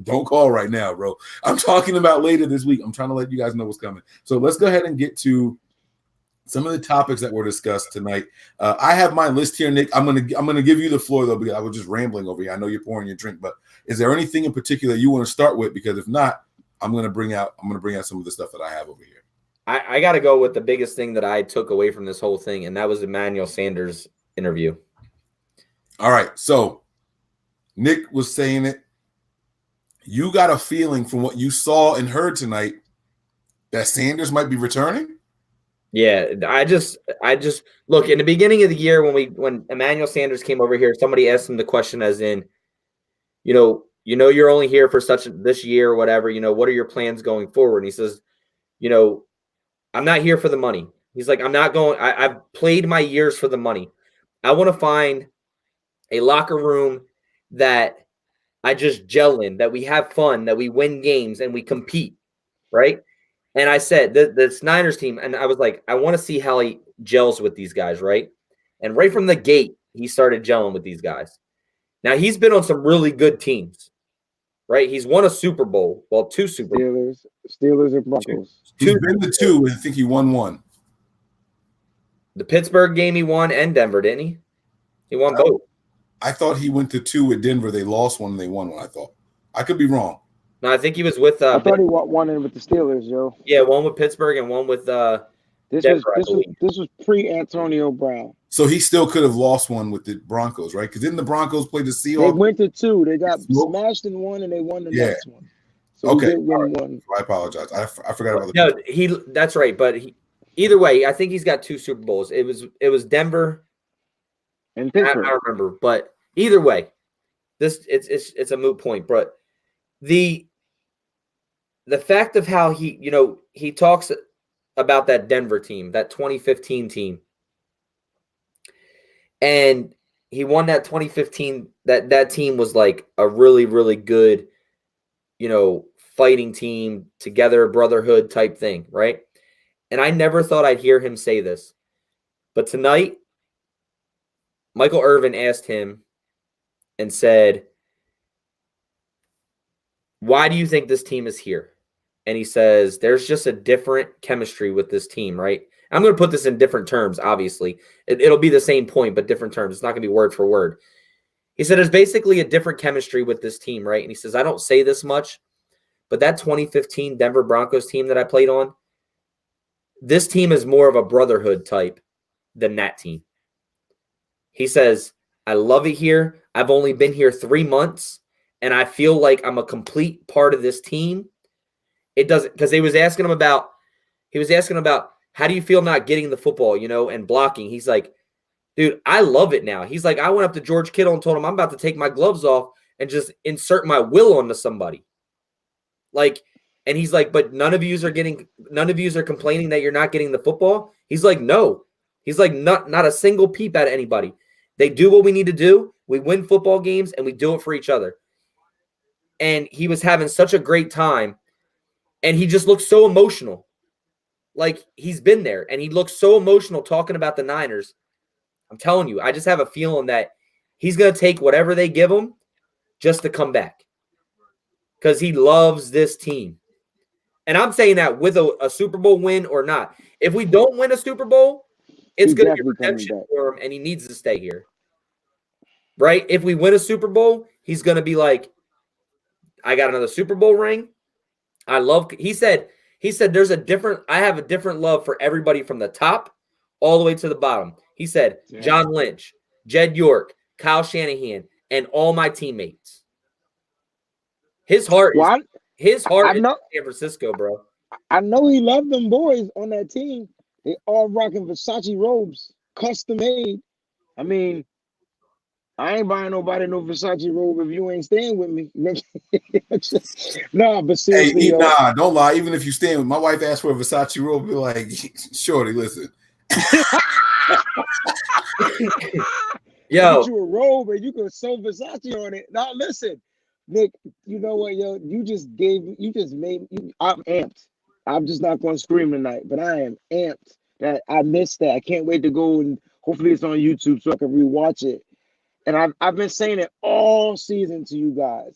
Don't call right now, bro. I'm talking about later this week. I'm trying to let you guys know what's coming. So let's go ahead and get to some of the topics that were discussed tonight. I have my list here, Nick. I'm gonna give you the floor though, because I was just rambling over here. I know you're pouring your drink, but is there anything in particular you want to start with? Because if not, I'm gonna bring out some of the stuff that I have over here. I got to go with the biggest thing that I took away from this whole thing, and that was Emmanuel Sanders' interview. All right, so Nick was saying it. You got a feeling from what you saw and heard tonight that Sanders might be returning? Yeah, I just look, in the beginning of the year when Emmanuel Sanders came over here, somebody asked him the question as in, you're only here for this year or whatever, what are your plans going forward? And he says, I'm not here for the money. He's like, I've played my years for the money. I want to find a locker room that I just gel in, that we have fun, that we win games and we compete, right? And I said, this Niners team, and I was like, I want to see how he gels with these guys, right? And right from the gate, he started gelling with these guys. Now, he's been on some really good teams, right? He's won a Super Bowl. Well, 2 Super Bowls. Steelers and Broncos. He's been to 2, and I think he won 1. The Pittsburgh game he won, and Denver, didn't he? He won both. I thought he went to 2 with Denver. They lost 1 and they won 1, I thought. I could be wrong. No, I think he was with. I thought he won in with the Steelers, yo. Yeah, one with Pittsburgh and one with Denver. This was pre-Antonio Brown. So he still could have lost 1 with the Broncos, right? Because didn't the Broncos play the Seahawks? They went to 2. They got smashed in 1 and they won the next one. So okay, he did win 1. I apologize. I forgot about the. No, that's right. But either way, I think he's got 2 Super Bowls. It was Denver and Pittsburgh. I don't remember, but either way, it's a moot point. But the fact of how he talks about that Denver team, that 2015 team, and he won that 2015. That team was like a really, really good, fighting team, together, brotherhood type thing, right? And I never thought I'd hear him say this, but tonight, Michael Irvin asked him and said, "Why do you think this team is here?" And he says, "There's just a different chemistry with this team," right? I'm going to put this in different terms, obviously. It'll be the same point, but different terms. It's not going to be word for word. He said, "There's basically a different chemistry with this team," right? And he says, "I don't say this much, but that 2015 Denver Broncos team that I played on, this team is more of a brotherhood type than that team." He says, "I love it here. I've only been here 3 months, and I feel like I'm a complete part of this team." It doesn't, because he was asking him about how do you feel not getting the football, and blocking. He's like, "Dude, I love it now." He's like, "I went up to George Kittle and told him I'm about to take my gloves off and just insert my will onto somebody." Like, and he's like, "But none of yous are complaining that you're not getting the football." He's like, "No." He's like, not a single peep out of anybody. They do what we need to do. We win football games and we do it for each other. And he was having such a great time. And he just looked so emotional. Like he's been there. And he looks so emotional talking about the Niners. I'm telling you, I just have a feeling that he's going to take whatever they give him just to come back. Because he loves this team. And I'm saying that with a Super Bowl win or not. If we don't win a Super Bowl, it's going to be redemption for him, and he needs to stay here. Right? If we win a Super Bowl, he's going to be like, "I got another Super Bowl ring. He said I have a different love for everybody from the top all the way to the bottom." He said, John Lynch, Jed York, Kyle Shanahan, and all my teammates. His heart is in San Francisco, bro. I know he loved them boys on that team. They all rocking Versace robes, custom made. I mean, I ain't buying nobody no Versace robe if you ain't staying with me. Nah, but seriously, hey, don't lie. Even if you stay with my wife asked for a Versace robe, be like, "Shorty, listen." Yo, get you a robe and you can sew Versace on it. Now listen, Nick, you know what, yo? I'm amped. I'm just not going to scream tonight, but I am amped that I missed that. I can't wait to go, and hopefully it's on YouTube so I can rewatch it. And I've been saying it all season to you guys.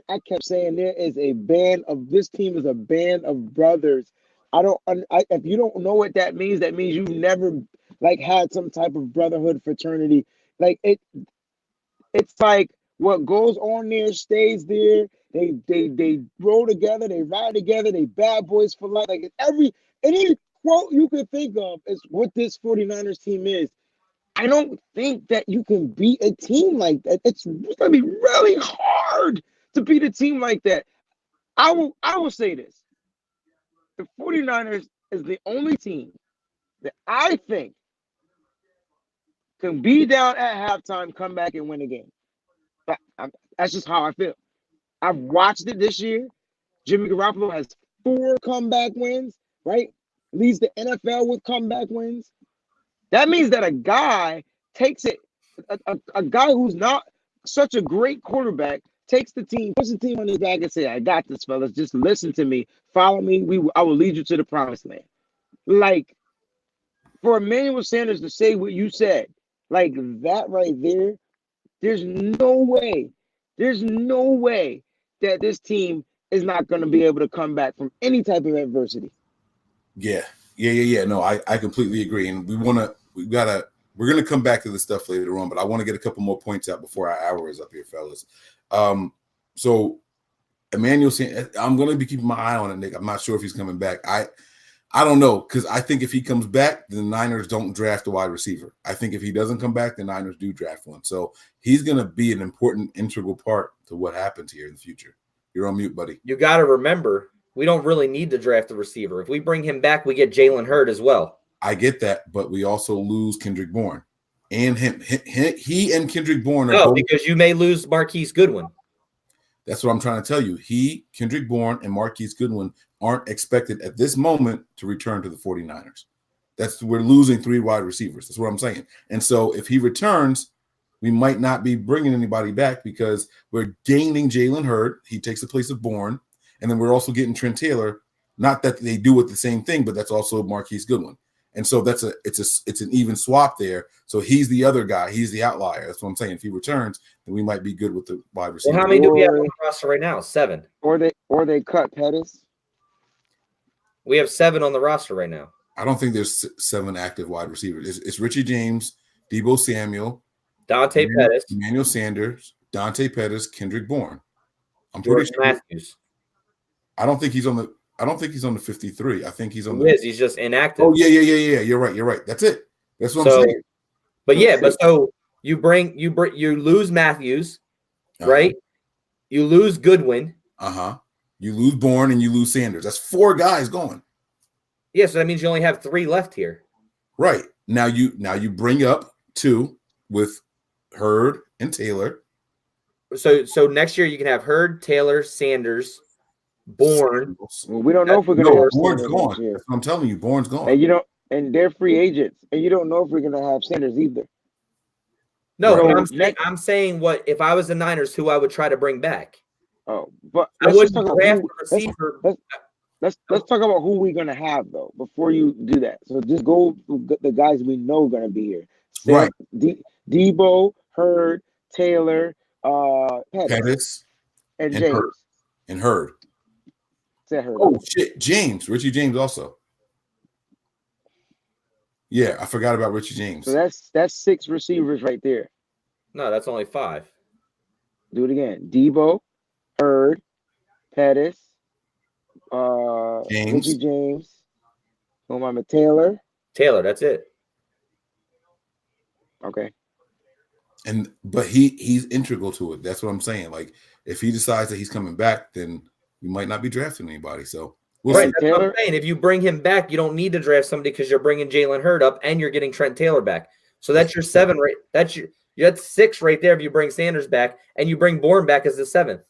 I kept saying this team is a band of brothers. If you don't know what that means you've never had some type of brotherhood fraternity. It's like what goes on there stays there. They roll together, they ride together, they bad boys for life. Like any quote you could think of is what this 49ers team is. I don't think that you can beat a team like that. It's going to be really hard to beat a team like that. I will say this. The 49ers is the only team that I think can be down at halftime, come back and win a game. That's just how I feel. I've watched it this year. Jimmy Garoppolo has 4 comeback wins, right? Leads the NFL with comeback wins. That means that a guy takes it, a guy who's not such a great quarterback takes the team, puts the team on his back and say, "I got this, fellas. Just listen to me. Follow me. I will lead you to the promised land." Like, for Emmanuel Sanders to say what you said, like that right there, there's no way that this team is not going to be able to come back from any type of adversity. Yeah. No, I completely agree. And we're going to come back to this stuff later on, but I want to get a couple more points out before our hour is up here, fellas. So Emmanuel, I'm going to be keeping my eye on it, Nick. I'm not sure if he's coming back. I don't know, because I think if he comes back, the Niners don't draft a wide receiver. I think if he doesn't come back, the Niners do draft one. So he's going to be an important, integral part to what happens here in the future. You're on mute, buddy. You got to remember, we don't really need to draft a receiver. If we bring him back, we get Jalen Hurd as well. I get that, but we also lose Kendrick Bourne. And he and Kendrick Bourne are both, because you may lose Marquise Goodwin. That's what I'm trying to tell you. He, Kendrick Bourne, and Marquise Goodwin aren't expected at this moment to return to the 49ers. We're losing 3 wide receivers. That's what I'm saying. And so if he returns, we might not be bringing anybody back because we're gaining Jalen Hurd. He takes the place of Bourne. And then we're also getting Trent Taylor. Not that they do it the same thing, but that's also Marquise Goodwin. And so it's an even swap there. So he's the other guy. He's the outlier. That's what I'm saying. If he returns, then we might be good with the wide receiver. Well, how many do we have on the roster right now? 7. Or they cut Pettis. We have 7 on the roster right now. I don't think there's 7 active wide receivers. It's Richie James, Deebo Samuel, Dante Pettis, Emmanuel Sanders, Dante Pettis, Kendrick Bourne. I'm George pretty sure. Matthews. I don't think he's on the 53. I think he's on He is. He's just inactive. Oh, yeah. You're right. That's it. That's what I'm saying. But so you lose Matthews, right? You lose Goodwin. You lose Bourne and you lose Sanders. That's 4 guys going. Yeah, so that means you only have 3 left here. Right. Now you bring up 2 with Hurd and Taylor. So next year you can have Hurd, Taylor, Sanders, Bourne. Well, we don't know if we're going to have Bourne's Sanders gone. next year. I'm telling you, Bourne's gone. And they're free agents, and you don't know if we're going to have Sanders either. No, So I'm saying what if I was the Niners, who I would try to bring back. Oh, but I wouldn't draft a receiver. Let's talk about who we're going to have though before you do that. So just go the guys we know going to be here. Right. Deebo, Hurd, Taylor, Pettis, and James. Hurd. Hurd. Oh shit, James, Richie James also. Yeah, I forgot about Richie James. So that's 6 receivers right there. No, that's only 5. Do it again. Deebo, Hurd, Pettis, Richie James, Taylor. Taylor, that's it. Okay. But he's integral to it. That's what I'm saying. Like if he decides that he's coming back, then we might not be drafting anybody. So we'll see. That's what I'm saying. If you bring him back, you don't need to draft somebody because you're bringing Jalen Hurd up and you're getting Trent Taylor back. So that's your 7 right. That's 6 right there if you bring Sanders back and you bring Bourne back as the 7th.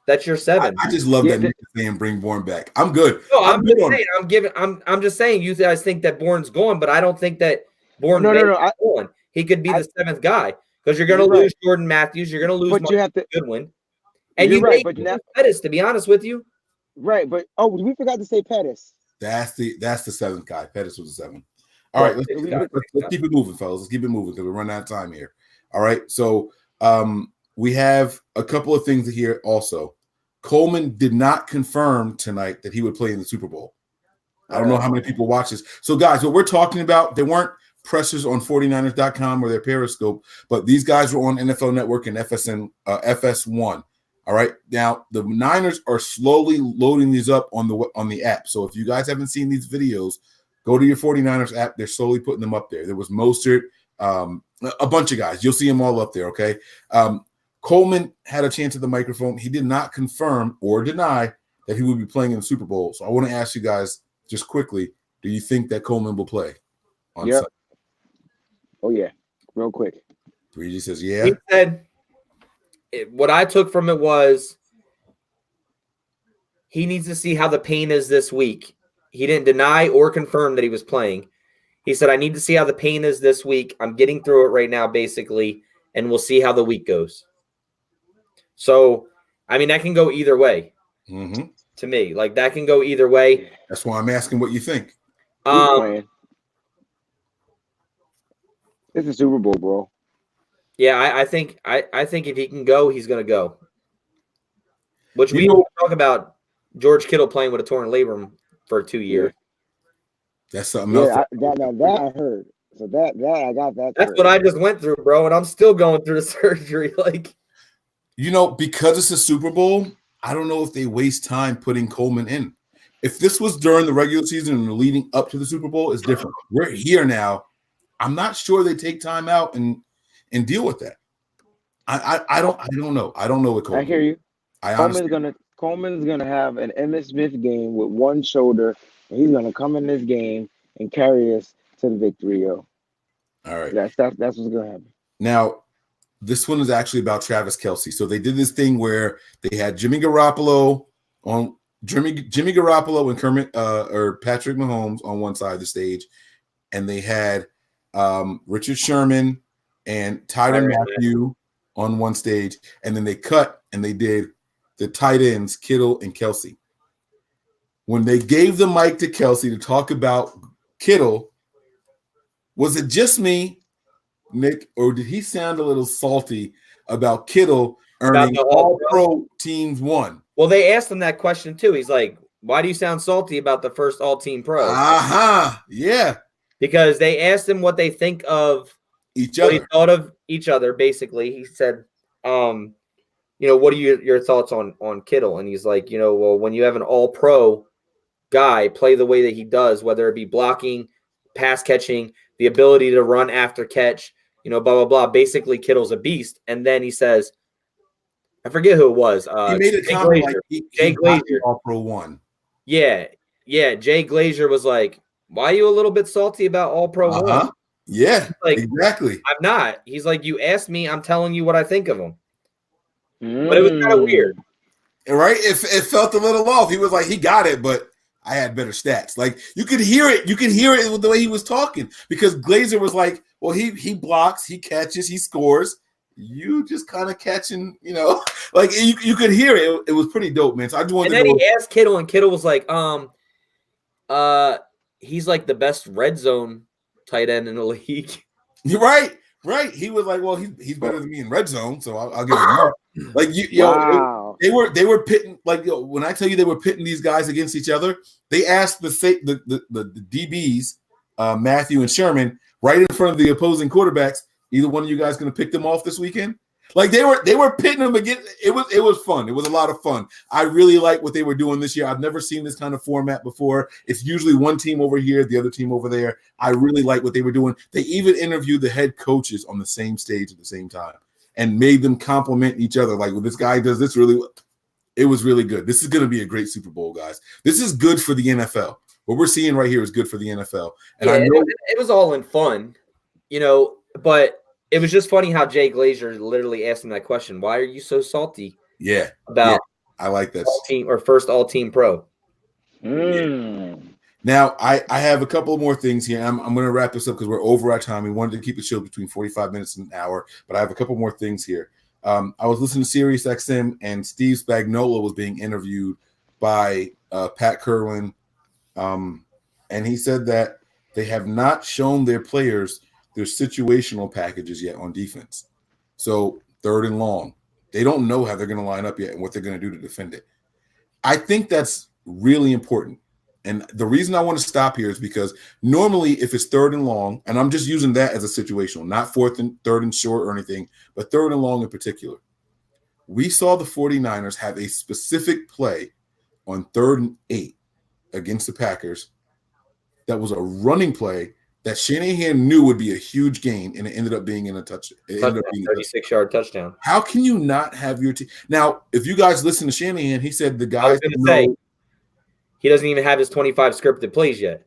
That's your 7. I just love that nigga saying bring Bourne back. I'm good. No, I'm just saying you guys think that Bourne's going, but I don't think that Bourne is going. He could be the 7th guy because you're going to lose Jordan Matthews, you're going to lose Goodwin, and you may lose Pettis. To be honest with you, right? But we forgot to say Pettis. That's the 7th guy. Pettis was the 7th. All right, let's keep it moving, fellas. Let's keep it moving because we're running out of time here. All right, so we have a couple of things here also. Coleman did not confirm tonight that he would play in the Super Bowl. I don't know how many people watch this. So, guys, what we're talking about, there weren't pressers on 49ers.com or their Periscope, but these guys were on NFL Network and FS1. All right. Now, the Niners are slowly loading these up on the app. So, if you guys haven't seen these videos, go to your 49ers app. They're slowly putting them up there. There was Mostert, a bunch of guys. You'll see them all up there, okay? Coleman had a chance at the microphone. He did not confirm or deny that he would be playing in the Super Bowl. So I want to ask you guys just quickly, do you think that Coleman will play on Sunday? Oh, yeah. Real quick. 3G says, yeah. He said, what I took from it was he needs to see how the pain is this week. He didn't deny or confirm that he was playing. He said, I need to see how the pain is this week. I'm getting through it right now, basically, and we'll see how the week goes. So, I mean, that can go either way to me. Like, that can go either way. That's why I'm asking what you think. It's a Super Bowl, bro. Yeah, I think if he can go, he's going to go. Which we don't talk about George Kittle playing with a torn labrum for 2 years. That's something else. That I heard. So that I got that. That's what I just went through, bro, and I'm still going through the surgery. Like, because it's a Super Bowl, I don't know if they waste time putting Coleman in. If this was during the regular season and leading up to the Super Bowl, it's different. We're here now. I'm not sure they take time out and deal with that. I don't know. I don't know what Coleman. I hear you. Coleman's gonna have an Emmitt Smith game with one shoulder, and he's gonna come in this game and carry us to the victory, yo. All right. That's what's gonna happen. Now, This one is actually about Travis Kelce. So they did this thing where they had Jimmy Garoppolo and Kermit or Patrick Mahomes on one side of the stage, and they had Richard Sherman and Tyrann Mathieu on one stage, and then they cut and they did the tight ends Kittle and Kelce. When they gave the mic to Kelce to talk about Kittle, was it just me, Nick, or did he sound a little salty about Kittle earning all-pro teams one? Well, they asked him that question too. He's like, why do you sound salty about the first all-team pro? Yeah. Because they asked him what they think of each other. What he thought of each other, basically. He said, what are your thoughts on Kittle? And he's like, well, when you have an all-pro guy play the way that he does, whether it be blocking, pass catching, the ability to run after catch, blah, blah, blah. Basically, Kittle's a beast. And then he says, I forget who it was. He made a comment like Jay Glazer. All-pro one. Yeah. Jay Glazer was like, why are you a little bit salty about all-pro one? Yeah, like, exactly. I'm not. He's like, you asked me, I'm telling you what I think of him. But it was kind of weird. Right? It felt a little off. He was like, he got it, but I had better stats. Like, you could hear it. You could hear it with the way he was talking, because Glazer was like, well, he blocks, he catches, he scores. You just kind of catching, like you could hear it. It was pretty dope, man. So I just wanted to know. He asked Kittle, and Kittle was like, he's like the best red zone tight end in the league. You're right. He was like, well, he's better than me in red zone, so I'll give him that. Like wow. They were pitting, like, when I tell you they were pitting these guys against each other, they asked the DBs, Matthew and Sherman, right in front of the opposing quarterbacks, either one of you guys going to pick them off this weekend? Like, they were pitting them against. It was fun. It was a lot of fun. I really like what they were doing this year. I've never seen this kind of format before. It's usually one team over here, the other team over there. I really like what they were doing. They even interviewed the head coaches on the same stage at the same time and made them compliment each other. Like, well, this guy does this really well. It was really good. This is going to be a great Super Bowl, guys. This is good for the NFL. What we're seeing right here is good for the NFL. And I know it was all in fun, but it was just funny how Jay Glazer literally asked him that question. Why are you so salty? Yeah. About I like that. Team or first all-team pro. Yeah. Now, I have a couple more things here. I'm going to wrap this up because we're over our time. We wanted to keep the show between 45 minutes and an hour, but I have a couple more things here. I was listening to Sirius XM, and Steve Spagnuolo was being interviewed by Pat Kerwin, and he said that they have not shown their players their situational packages yet on defense. So 3rd and long, they don't know how they're going to line up yet and what they're going to do to defend it. I think that's really important. And the reason I want to stop here is because normally if it's 3rd and long, and I'm just using that as a situational, not 3rd and short or anything, but 3rd and long in particular. We saw the 49ers have a specific play on 3rd and 8 against the Packers that was a running play that Shanahan knew would be a huge gain, and it ended up being in a touch. It ended up being a 36-yard touchdown. How can you not have your team? Now, if you guys listen to Shanahan, he said the guys he doesn't even have his 25 scripted plays yet.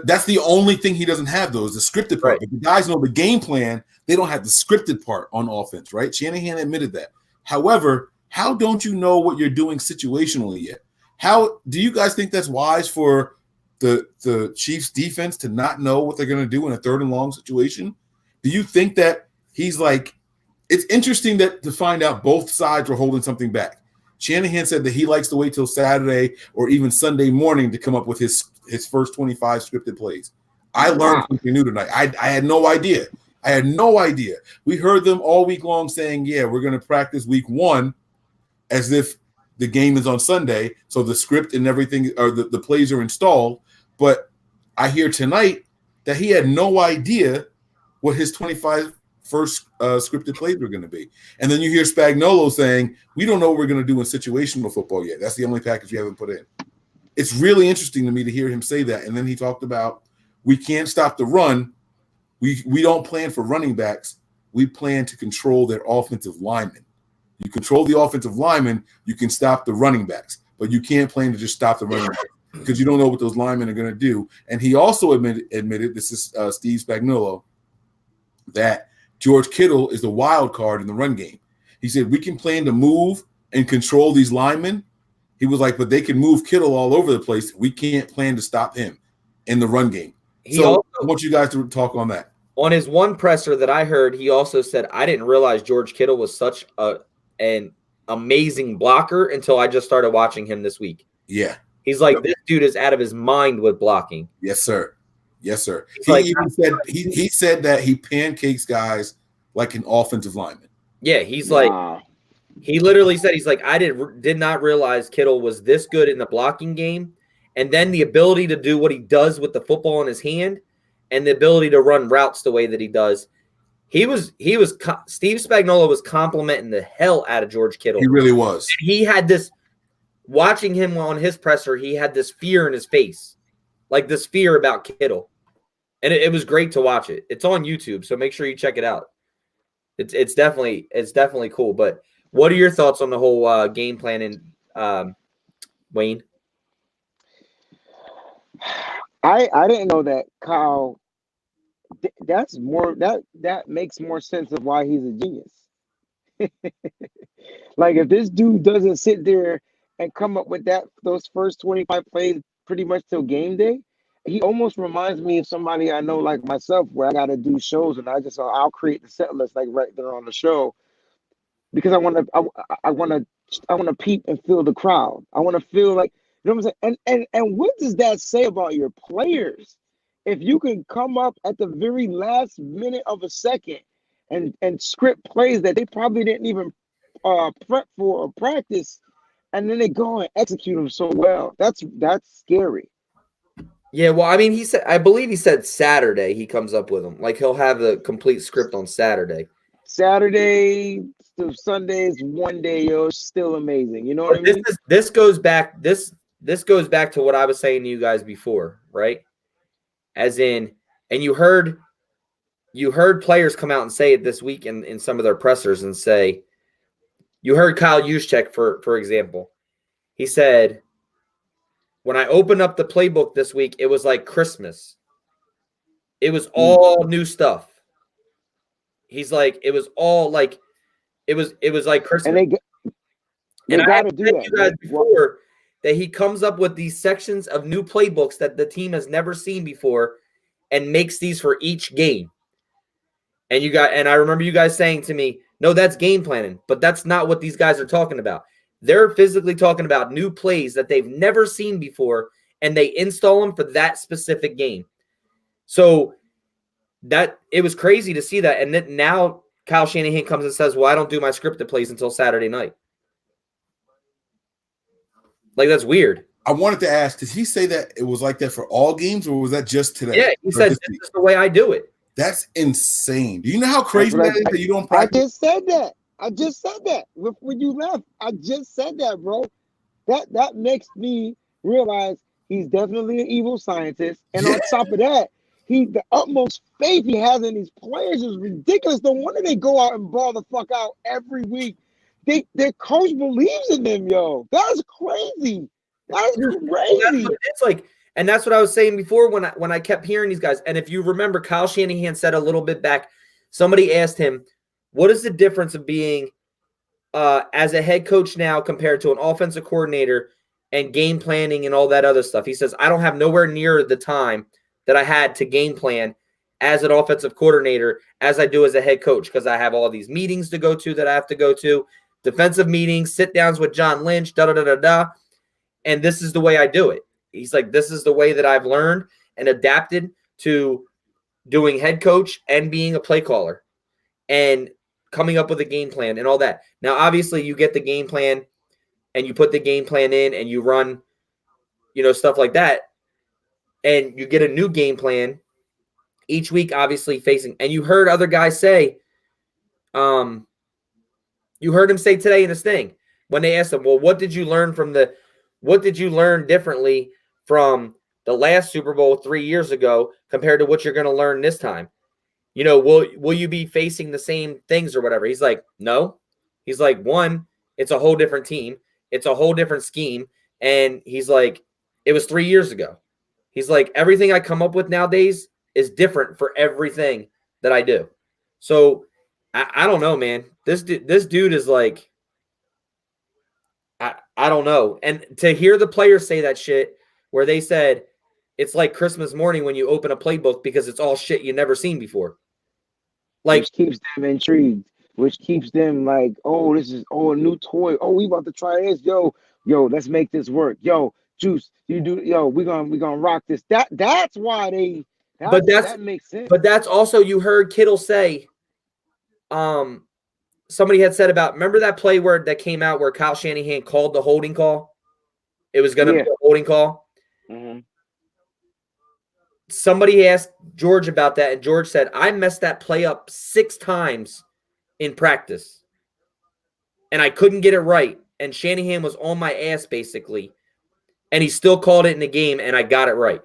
That's the only thing he doesn't have, though, is the scripted part. Right. But the guys know the game plan. They don't have the scripted part on offense, right? Shanahan admitted that. However, how don't you know what you're doing situationally yet? How do you guys think that's wise for the Chiefs defense to not know what they're going to do in a 3rd and long situation? Do you think that he's like – it's interesting that to find out both sides were holding something back. Shanahan said that he likes to wait till Saturday or even Sunday morning to come up with his first 25 scripted plays. I learned something new tonight. I had no idea. We heard them all week long saying, yeah, we're going to practice week 1 as if the game is on Sunday. So the script and everything or the plays are installed. But I hear tonight that he had no idea what his 25 first scripted plays were going to be. And then you hear Spagnuolo saying, we don't know what we're going to do in situational football yet. That's the only package we haven't put in. It's really interesting to me to hear him say that. And then he talked about we can't stop the run. We don't plan for running backs. We plan to control their offensive linemen. You control the offensive linemen, you can stop the running backs. But you can't plan to just stop the running backs because you don't know what those linemen are going to do. And he also admitted this is Steve Spagnuolo, that George Kittle is the wild card in the run game. He said, we can plan to move and control these linemen. He was like, but they can move Kittle all over the place. We can't plan to stop him in the run game. So I want you guys to talk on that. On his one presser that I heard, he also said, I didn't realize George Kittle was such an amazing blocker until I just started watching him this week. Yeah. He's like, this dude is out of his mind with blocking. Yes, sir. Yes, sir. He He said that he pancakes guys like an offensive lineman. Yeah, he's like, he literally said, he's like, I did not realize Kittle was this good in the blocking game. And then the ability to do what he does with the football in his hand and the ability to run routes the way that he does. Steve Spagnuolo was complimenting the hell out of George Kittle. He really was. And he had this, watching him on his presser, he had this fear in his face, like this fear about Kittle. And it was great to watch it. It's on YouTube, so make sure you check it out. It's definitely cool. But what are your thoughts on the whole game plan, Wayne? I didn't know that, Kyle. That's more that makes more sense of why he's a genius. Like, if this dude doesn't sit there and come up with those first 25 plays pretty much till game day, he almost reminds me of somebody I know, like myself, where I got to do shows and I'll create the set list like right there on the show, because I want to peep and feel the crowd. I want to feel like, you know what I'm saying? And what does that say about your players? If you can come up at the very last minute of a second and script plays that they probably didn't even prep for or practice, and then they go and execute them so well, that's scary. Yeah, well, I mean, I believe he said Saturday he comes up with them. Like, he'll have the complete script on Saturday. Saturday to Sunday is one day, it's still amazing. You know what I mean? This goes back to what I was saying to you guys before, right? As in, and you heard players come out and say it this week in some of their pressers and say, you heard Kyle Juszczyk, for example. He said, when I opened up the playbook this week, it was like Christmas. It was all new stuff. He's like, it was all like, it was like Christmas. And I have said to you guys before that he comes up with these sections of new playbooks that the team has never seen before and makes these for each game. And I remember you guys saying to me, no, that's game planning, but that's not what these guys are talking about. They're physically talking about new plays that they've never seen before, and they install them for that specific game. So that it was crazy to see that. And then now Kyle Shanahan comes and says, well, I don't do my scripted plays until Saturday night. Like, that's weird. I wanted to ask, did he say that it was like that for all games, or was that just today? Yeah, he said, this is the way I do it. That's insane. Do you know how crazy that is that you don't practice? I just said that. When you left, I just said that, bro. That makes me realize he's definitely an evil scientist. And on top of that, the utmost faith he has in these players is ridiculous. No wonder they go out and ball the fuck out every week. Their coach believes in them, yo. That's crazy. That's crazy. It's like, and that's what I was saying before when I kept hearing these guys. And if you remember, Kyle Shanahan said a little bit back, somebody asked him, what is the difference of being as a head coach now compared to an offensive coordinator and game planning and all that other stuff? He says, I don't have nowhere near the time that I had to game plan as an offensive coordinator as I do as a head coach, because I have all these meetings to go to that I have to go to, defensive meetings, sit downs with John Lynch, da-da-da-da-da. And this is the way I do it. He's like, this is the way that I've learned and adapted to doing head coach and being a play caller and coming up with a game plan and all that. Now, obviously, you get the game plan and you put the game plan in and you run, stuff like that. And you get a new game plan each week, obviously facing. And you heard other guys say, you heard him say today in his thing when they asked him, well, what did you learn differently from the last Super Bowl 3 years ago compared to what you're going to learn this time? Will you be facing the same things or whatever? He's like, no. He's like, one, it's a whole different team. It's a whole different scheme. And he's like, it was 3 years ago. He's like, everything I come up with nowadays is different for everything that I do. So I don't know, man. This dude is like, I don't know. And to hear the players say that shit, where they said it's like Christmas morning when you open a playbook because it's all shit you never seen before. Like, which keeps them intrigued, which keeps them like, oh, this is a new toy. Oh, we about to try this. Yo, let's make this work. Yo, Juice, you do we gonna rock this. That's why but that makes sense. that's also, you heard Kittle say, somebody had said about, remember that play where that came out where Kyle Shanahan called the holding call? It was gonna be a holding call. Mm-hmm. Somebody asked George about that, and George said, I messed that play up 6 times in practice, and I couldn't get it right. And Shanahan was on my ass, basically, and he still called it in the game, and I got it right.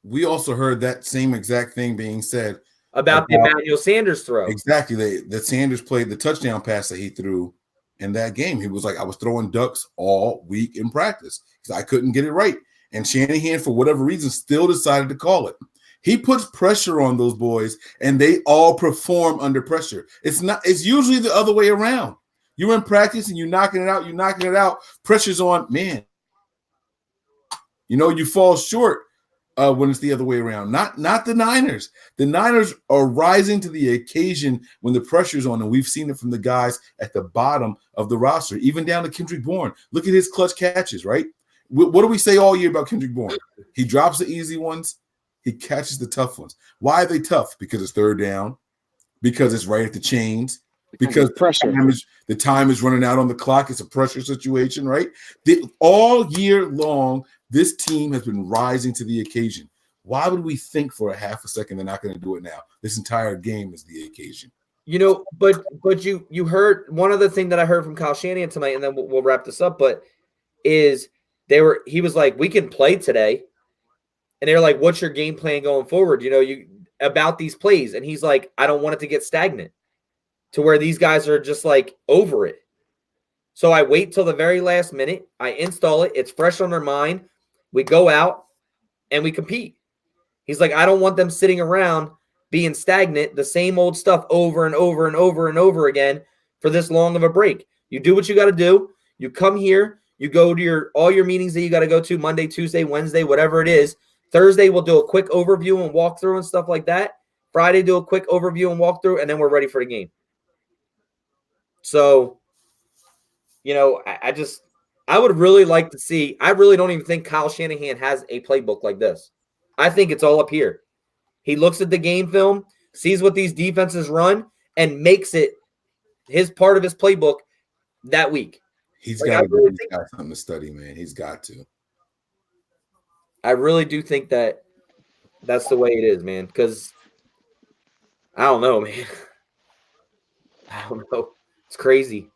We also heard that same exact thing being said about the Emmanuel Sanders throw. Exactly. That Sanders played the touchdown pass that he threw in that game. He was like, I was throwing ducks all week in practice because I couldn't get it right. And Shanahan, for whatever reason, still decided to call it. He puts pressure on those boys, and they all perform under pressure. It's usually the other way around. You're in practice and you're knocking it out. Pressure's on, man. You fall short when it's the other way around. Not the Niners. The Niners are rising to the occasion when the pressure's on, and we've seen it from the guys at the bottom of the roster, even down to Kendrick Bourne. Look at his clutch catches, right? What do we say all year about Kendrick Bourne? He drops the easy ones. He catches the tough ones. Why are they tough? Because it's third down. Because it's right at the chains. Because the time is running out on the clock. It's a pressure situation, right? All year long, this team has been rising to the occasion. Why would we think for a half a second they're not going to do it now? This entire game is the occasion. But you heard one other thing that I heard from Kyle Shanahan tonight, and then we'll wrap this up. But he was like, we can play today, and they were like, what's your game plan going forward? You about these plays, and he's like, I don't want it to get stagnant to where these guys are just like over it. So I wait till the very last minute. I install it. It's fresh on their mind. We go out and we compete. He's like, I don't want them sitting around being stagnant, the same old stuff over and over and over and over again for this long of a break. You do what you got to do. You come here. You go to all your meetings that you got to go to Monday, Tuesday, Wednesday, whatever it is. Thursday, we'll do a quick overview and walkthrough and stuff like that. Friday, do a quick overview and walkthrough, and then we're ready for the game. So, I would really like to see. I really don't even think Kyle Shanahan has a playbook like this. I think it's all up here. He looks at the game film, sees what these defenses run, and makes it his part of his playbook that week. He's got something to study, man. He's got to. I really do think that's the way it is, man, because I don't know, man. I don't know. It's crazy.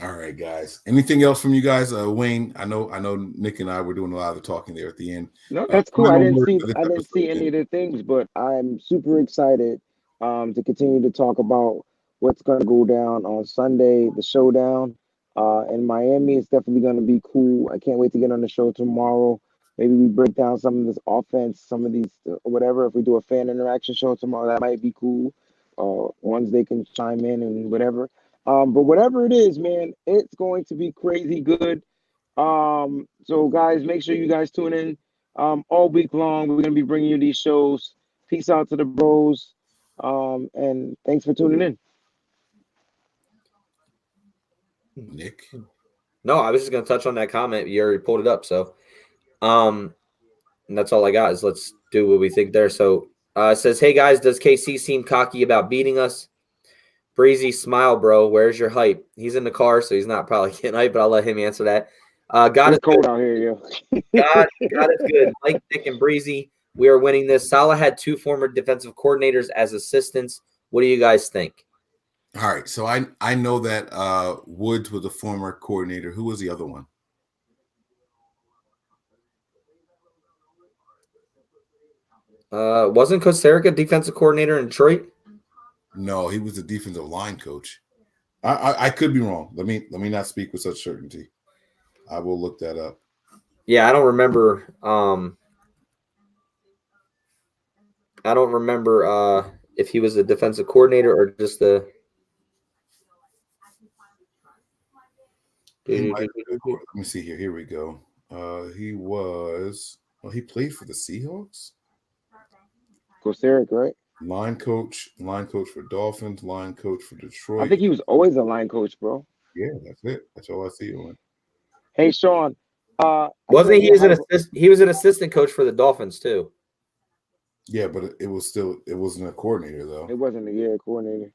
All right, guys. Anything else from you guys? Wayne, I know Nick and I were doing a lot of the talking there at the end. No, that's cool. I didn't see any of the things, but I'm super excited to continue to talk about what's going to go down on Sunday, the showdown in Miami. It's definitely going to be cool. I can't wait to get on the show tomorrow. Maybe we break down some of this offense, some of these whatever. If we do a fan interaction show tomorrow, that might be cool. Ones they can chime in and whatever. But whatever it is, man, it's going to be crazy good. So guys, make sure you guys tune in all week long. We're gonna be bringing you these shows. Peace out to the bros. And thanks for tuning in. Nick. No, I was just gonna touch on that comment. You already pulled it up, so and that's all I got is let's do what we think there. So it says, hey guys, does KC seem cocky about beating us? Breezy, smile, bro. Where's your hype? He's in the car, so he's not probably getting hype, but I'll let him answer that. God is cold good out here, yo. God is good. Mike, Nick, and Breezy, we are winning this. Saleh had 2 former defensive coordinators as assistants. What do you guys think? All right, so I know that Woods was a former coordinator. Who was the other one? Wasn't Kosaric a defensive coordinator in Detroit? No, he was the defensive line coach. I could be wrong. Let me not speak with such certainty. I will look that up. Yeah, I don't remember. I don't remember if he was a defensive coordinator or just the. Let me see here. Here we go. He was. Well, he played for the Seahawks. Kosaric, right? Line coach for Dolphins. Line coach for Detroit. I think he was always a line coach, bro. Yeah, that's it. That's all I see on. Hey, Sean. Wasn't he? He was an assistant coach for the Dolphins too. Yeah, but it wasn't a coordinator though. It wasn't a coordinator.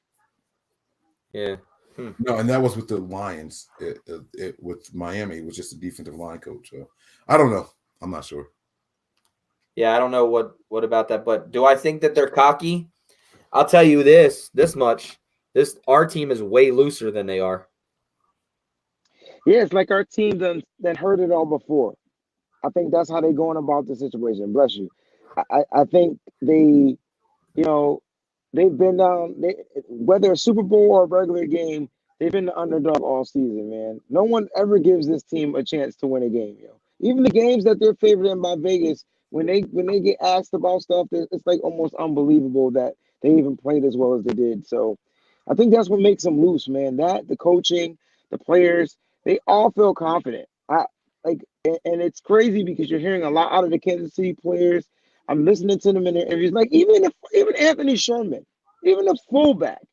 Yeah. No, and that was with the Lions. With Miami, it was just a defensive line coach. So I don't know. I'm not sure. Yeah, I don't know what about that, but do I think that they're cocky? I'll tell you this much. Our team is way looser than they are. Yeah, it's like our team that heard it all before. I think that's how they're going about the situation. Bless you. I think they, they've been down. Whether a Super Bowl or a regular game, they've been the underdog all season, man. No one ever gives this team a chance to win a game, Even the games that they're favored in by Vegas, when they get asked about stuff, it's like almost unbelievable that they even played as well as they did. So I think that's what makes them loose, man. That the coaching, the players, they all feel confident. And it's crazy because you're hearing a lot out of the Kansas City players. I'm listening to them in their interviews. Like even Anthony Sherman, even the fullback,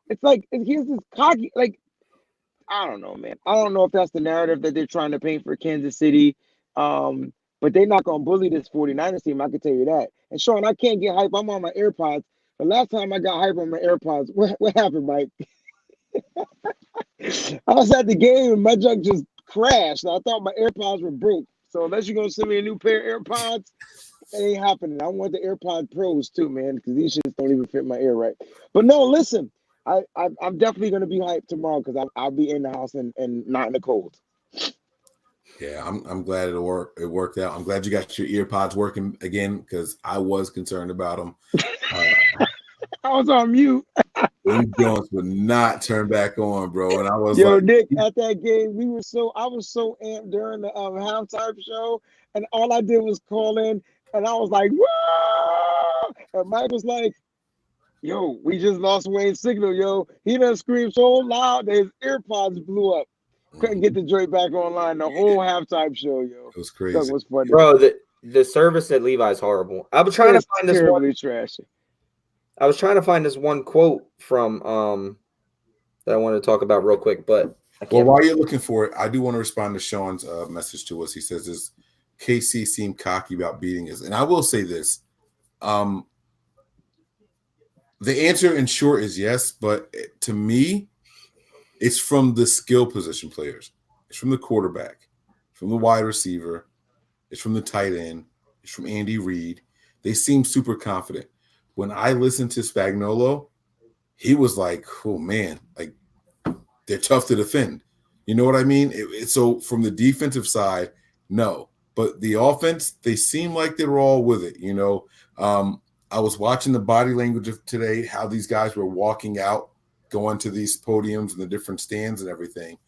it's like he's this cocky. Like I don't know, man. I don't know if that's the narrative that they're trying to paint for Kansas City. But they're not gonna bully this 49ers team. I can tell you that. And Sean, I can't get hype. I'm on my AirPods. The last time I got hype on my AirPods, what happened, Mike? I was at the game and my junk just crashed. I thought my AirPods were broke. So unless you're gonna send me a new pair of AirPods, it ain't happening. I want the AirPod Pros too, man, because these shits don't even fit my ear right. But no, listen, I'm definitely gonna be hyped tomorrow because I'll be in the house and not in the cold. Yeah, I'm glad it worked out. I'm glad you got your ear pods working again because I was concerned about them. I was on mute. Them Jones would not turn back on, bro. And I was Nick, at that game, I was so amped during the halftime show, and all I did was call in, and I was like, whoa! And Mike was like, yo, we just lost Wayne's signal, yo. He done screamed so loud that his AirPods blew up. Couldn't get the joint back online the whole halftime show, yo. It was crazy. That was funny. Bro, the service at Levi's horrible. I was trying to find this terribly trashy. I was trying to find this one quote from that I wanted to talk about real quick, but I can't. Well, while you're looking for it, I do want to respond to Sean's message to us. He says, "Does KC seem cocky about beating us?" And I will say this: the answer, in short, is yes. But to me, it's from the skill position players. It's from the quarterback, from the wide receiver. It's from the tight end. It's from Andy Reid. They seem super confident. When I listened to Spagnuolo, he was like, oh, man, like they're tough to defend. You know what I mean? So from the defensive side, no. But the offense, they seem like they were all with it, I was watching the body language of today, how these guys were walking out, going to these podiums and the different stands and everything.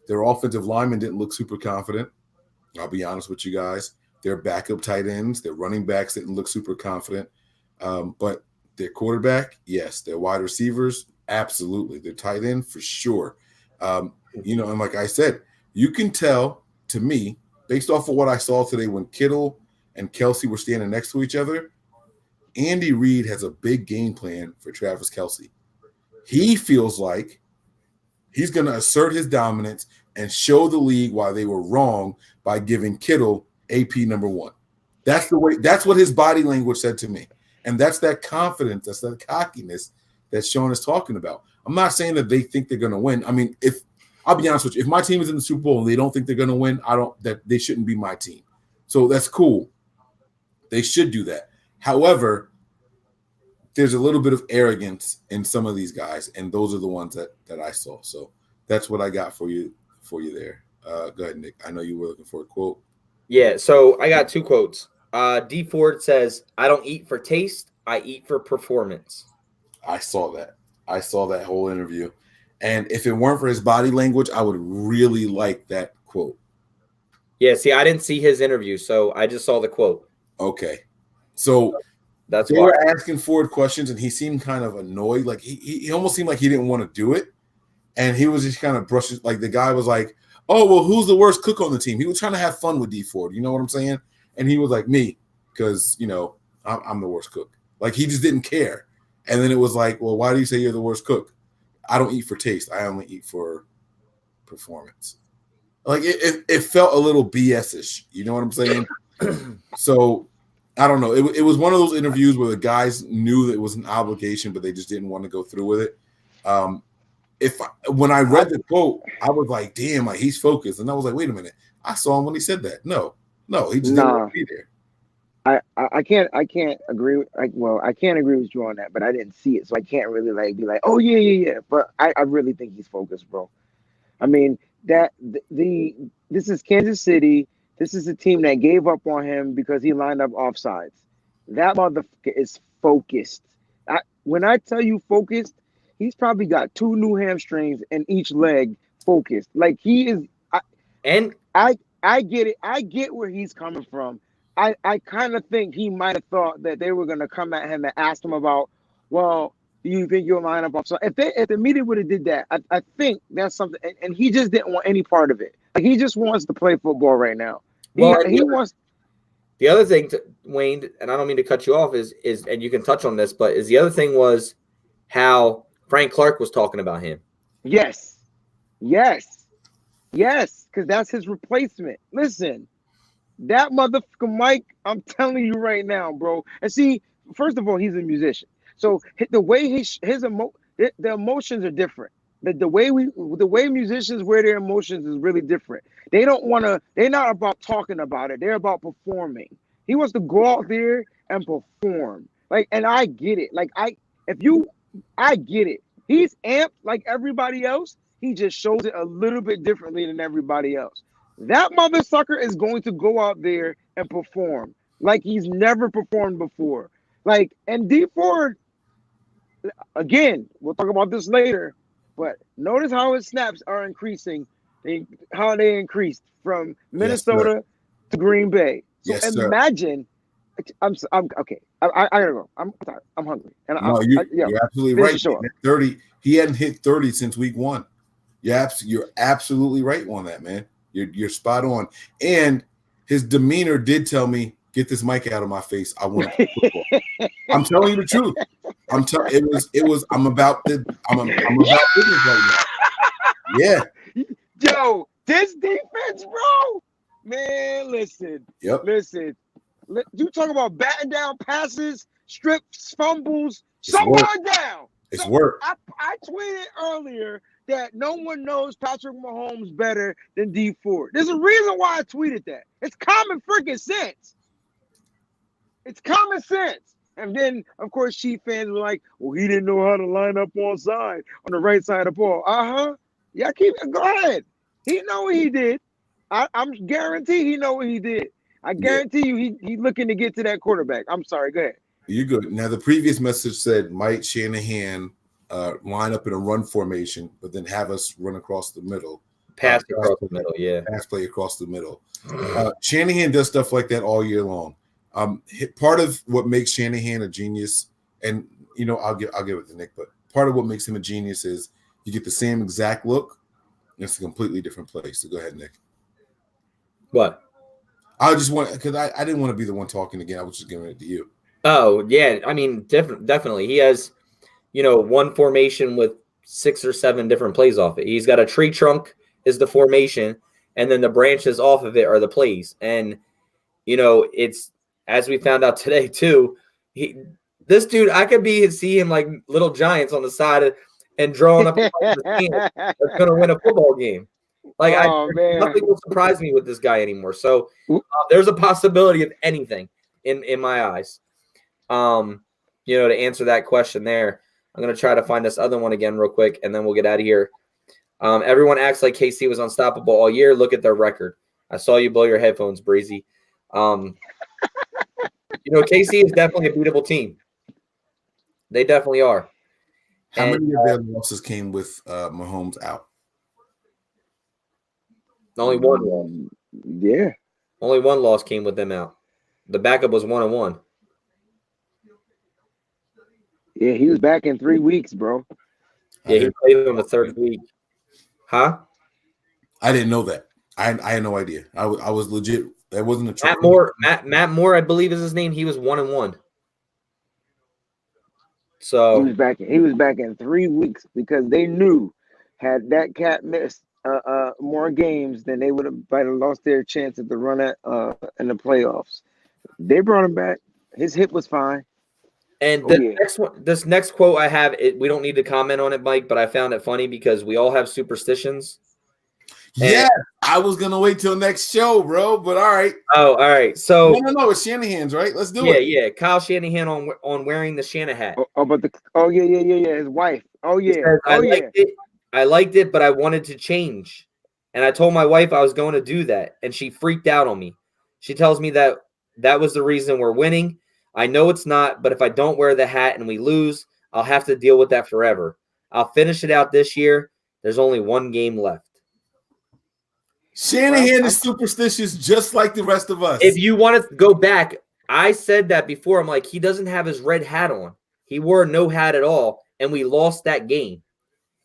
Their offensive linemen didn't look super confident. I'll be honest with you guys. Their backup tight ends, their running backs didn't look super confident. But their quarterback, yes. Their wide receivers, absolutely. Their tight end, for sure. And like I said, you can tell, to me, based off of what I saw today when Kittle and Kelsey were standing next to each other, Andy Reid has a big game plan for Travis Kelsey. He feels like he's going to assert his dominance and show the league why they were wrong by giving Kittle AP number 1. That's what his body language said to me. And that's that confidence, that's that cockiness that Sean is talking about. I'm not saying that they think they're going to win. I mean, I'll be honest with you, if my team is in the Super Bowl and they don't think they're going to win, that they shouldn't be my team. So that's cool. They should do that. However, there's a little bit of arrogance in some of these guys, and those are the ones that I saw. So that's what I got for you there. Go ahead, Nick. I know you were looking for a quote. Yeah, so I got 2 quotes. D Ford says, "I don't eat for taste, I eat for performance." I saw that whole interview. And if it weren't for his body language, I would really like that quote. Yeah, see, I didn't see his interview, so I just saw the quote. Okay. So That's They why. were asking Ford questions, and he seemed kind of annoyed. Like he almost seemed like he didn't want to do it, and he was just kind of brushing. Like the guy was like, "Oh well, who's the worst cook on the team?" He was trying to have fun with D Ford. You know what I'm saying? And he was like, "Me," because I'm the worst cook. Like he just didn't care. And then it was like, "Well, why do you say you're the worst cook?" I don't eat for taste. I only eat for performance. Like it felt a little BS-ish. You know what I'm saying? So I don't know. It was one of those interviews where the guys knew that it was an obligation, but they just didn't want to go through with it. When I read the quote, I was like, "Damn, like he's focused," and I was like, "Wait a minute, I saw him when he said that." No, he just didn't want to be there. I can't agree. I can't agree with you on that, but I didn't see it, so I can't really be like, oh yeah. But I really think he's focused, bro. I mean this is Kansas City. This is a team that gave up on him because he lined up offsides. That motherfucker is focused. When I tell you focused, he's probably got 2 new hamstrings in each leg. Focused, like he is. I get it. I get where he's coming from. I kind of think he might have thought that they were going to come at him and ask him about, well, do you think you'll line up off? So if the media would have did that, I think that's something. And he just didn't want any part of it. Like he just wants to play football right now. He wants. The other thing, Wayne, and I don't mean to cut you off, is and you can touch on this, but is the other thing was how Frank Clark was talking about him. Yes, because that's his replacement. Listen. That motherfucker Mike, I'm telling you right now, bro. And see, first of all, he's a musician, so the way the emotions are different. The way musicians wear their emotions is really different. They don't want to. They're not about talking about it. They're about performing. He wants to go out there and perform. And I get it. I get it. He's amped like everybody else. He just shows it a little bit differently than everybody else. That mother sucker is going to go out there and perform like he's never performed before. And D Ford, again, we'll talk about this later, but notice how his snaps are increasing, how they increased from Minnesota to Green Bay. So imagine, I'm okay. I gotta go. I'm tired. I'm hungry. And you're absolutely right. 30. He hadn't hit 30 since week 1. You're absolutely right on that, man. You're spot on. And his demeanor did tell me, get this mic out of my face. I want to play football. I'm telling you the truth. I'm about business right now. Yeah. Yo, this defense, bro. Man, listen. Yep. Listen. You talk about batting down passes, strips, fumbles, someone down. It's work. I tweeted earlier that no one knows Patrick Mahomes better than D Ford. There's a reason why I tweeted that. It's common freaking sense. It's common sense. And then, of course, Chief fans were like, well, he didn't know how to line up on the right side of the ball. Yeah, go ahead. He know what he did. I'm guaranteed he know what he did. I guarantee you he's looking to get to that quarterback. I'm sorry. Go ahead. You're good. Now, the previous message said Mike Shanahan line up in a run formation, but then have us run across the middle. Pass across the middle, yeah. Pass play across the middle. Shanahan does stuff like that all year long. Part of what makes Shanahan a genius, and I'll give it to Nick, but part of what makes him a genius is you get the same exact look, and it's a completely different place. So go ahead, Nick. What? I just want, because I didn't want to be the one talking again. I was just giving it to you. Oh yeah, I mean definitely. He has one formation with 6 or 7 different plays off it. He's got a tree trunk is the formation, and then the branches off of it are the plays. And it's, as we found out today too, this dude, I could see him like little giants on the side and drawing up that's going to win a football game. Nothing will surprise me with this guy anymore. So there's a possibility of anything in my eyes. To answer that question there, I'm going to try to find this other one again real quick, and then we'll get out of here. Everyone acts like KC was unstoppable all year. Look at their record. I saw you blow your headphones, Breezy. KC is definitely a beatable team. They definitely are. How many of their losses came with Mahomes out? Only one loss. Yeah. Only one loss came with them out. The backup was 1-1. Yeah, he was back in 3 weeks, bro. Yeah, he played on the third week. Huh? I didn't know that. I had no idea. I was legit. That wasn't a trick. Matt Moore, I believe is his name. He was 1-1. So He was back in 3 weeks because they knew had that cat missed more games, then they would have lost their chance at the run at in the playoffs. They brought him back. His hip was fine. And this next quote I have, we don't need to comment on it, Mike, but I found it funny because we all have superstitions. Yeah, I was gonna wait till next show, bro. But all right. Oh, all right. So no, it's Shanahan's, right? Let's do it. Yeah. Kyle Shanahan on wearing the Shanahan hat. Yeah. His wife. Oh yeah. I liked it, but I wanted to change. And I told my wife I was going to do that, and she freaked out on me. She tells me that was the reason we're winning. I know it's not, but if I don't wear the hat and we lose, I'll have to deal with that forever. I'll finish it out this year. There's only one game left. Shanahan is superstitious just like the rest of us. If you want to go back, I said that before. I'm like, he doesn't have his red hat on. He wore no hat at all, and we lost that game.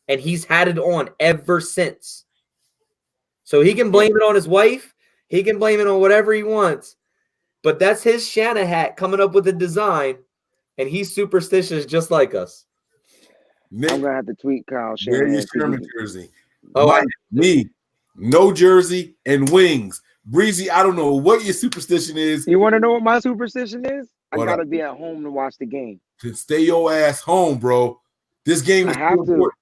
And he's had it on ever since. So he can blame it on his wife. He can blame it on whatever he wants. But that's his Shanahan hat coming up with the design, and he's superstitious just like us. Nick, I'm going to have to tweet Kyle Shanahan. Wear your Sherman jersey. Oh, me. No jersey and wings. Breezy, I don't know what your superstition is. You want to know what my superstition is? I got to be at home to watch the game. To stay your ass home, bro. This game is too important.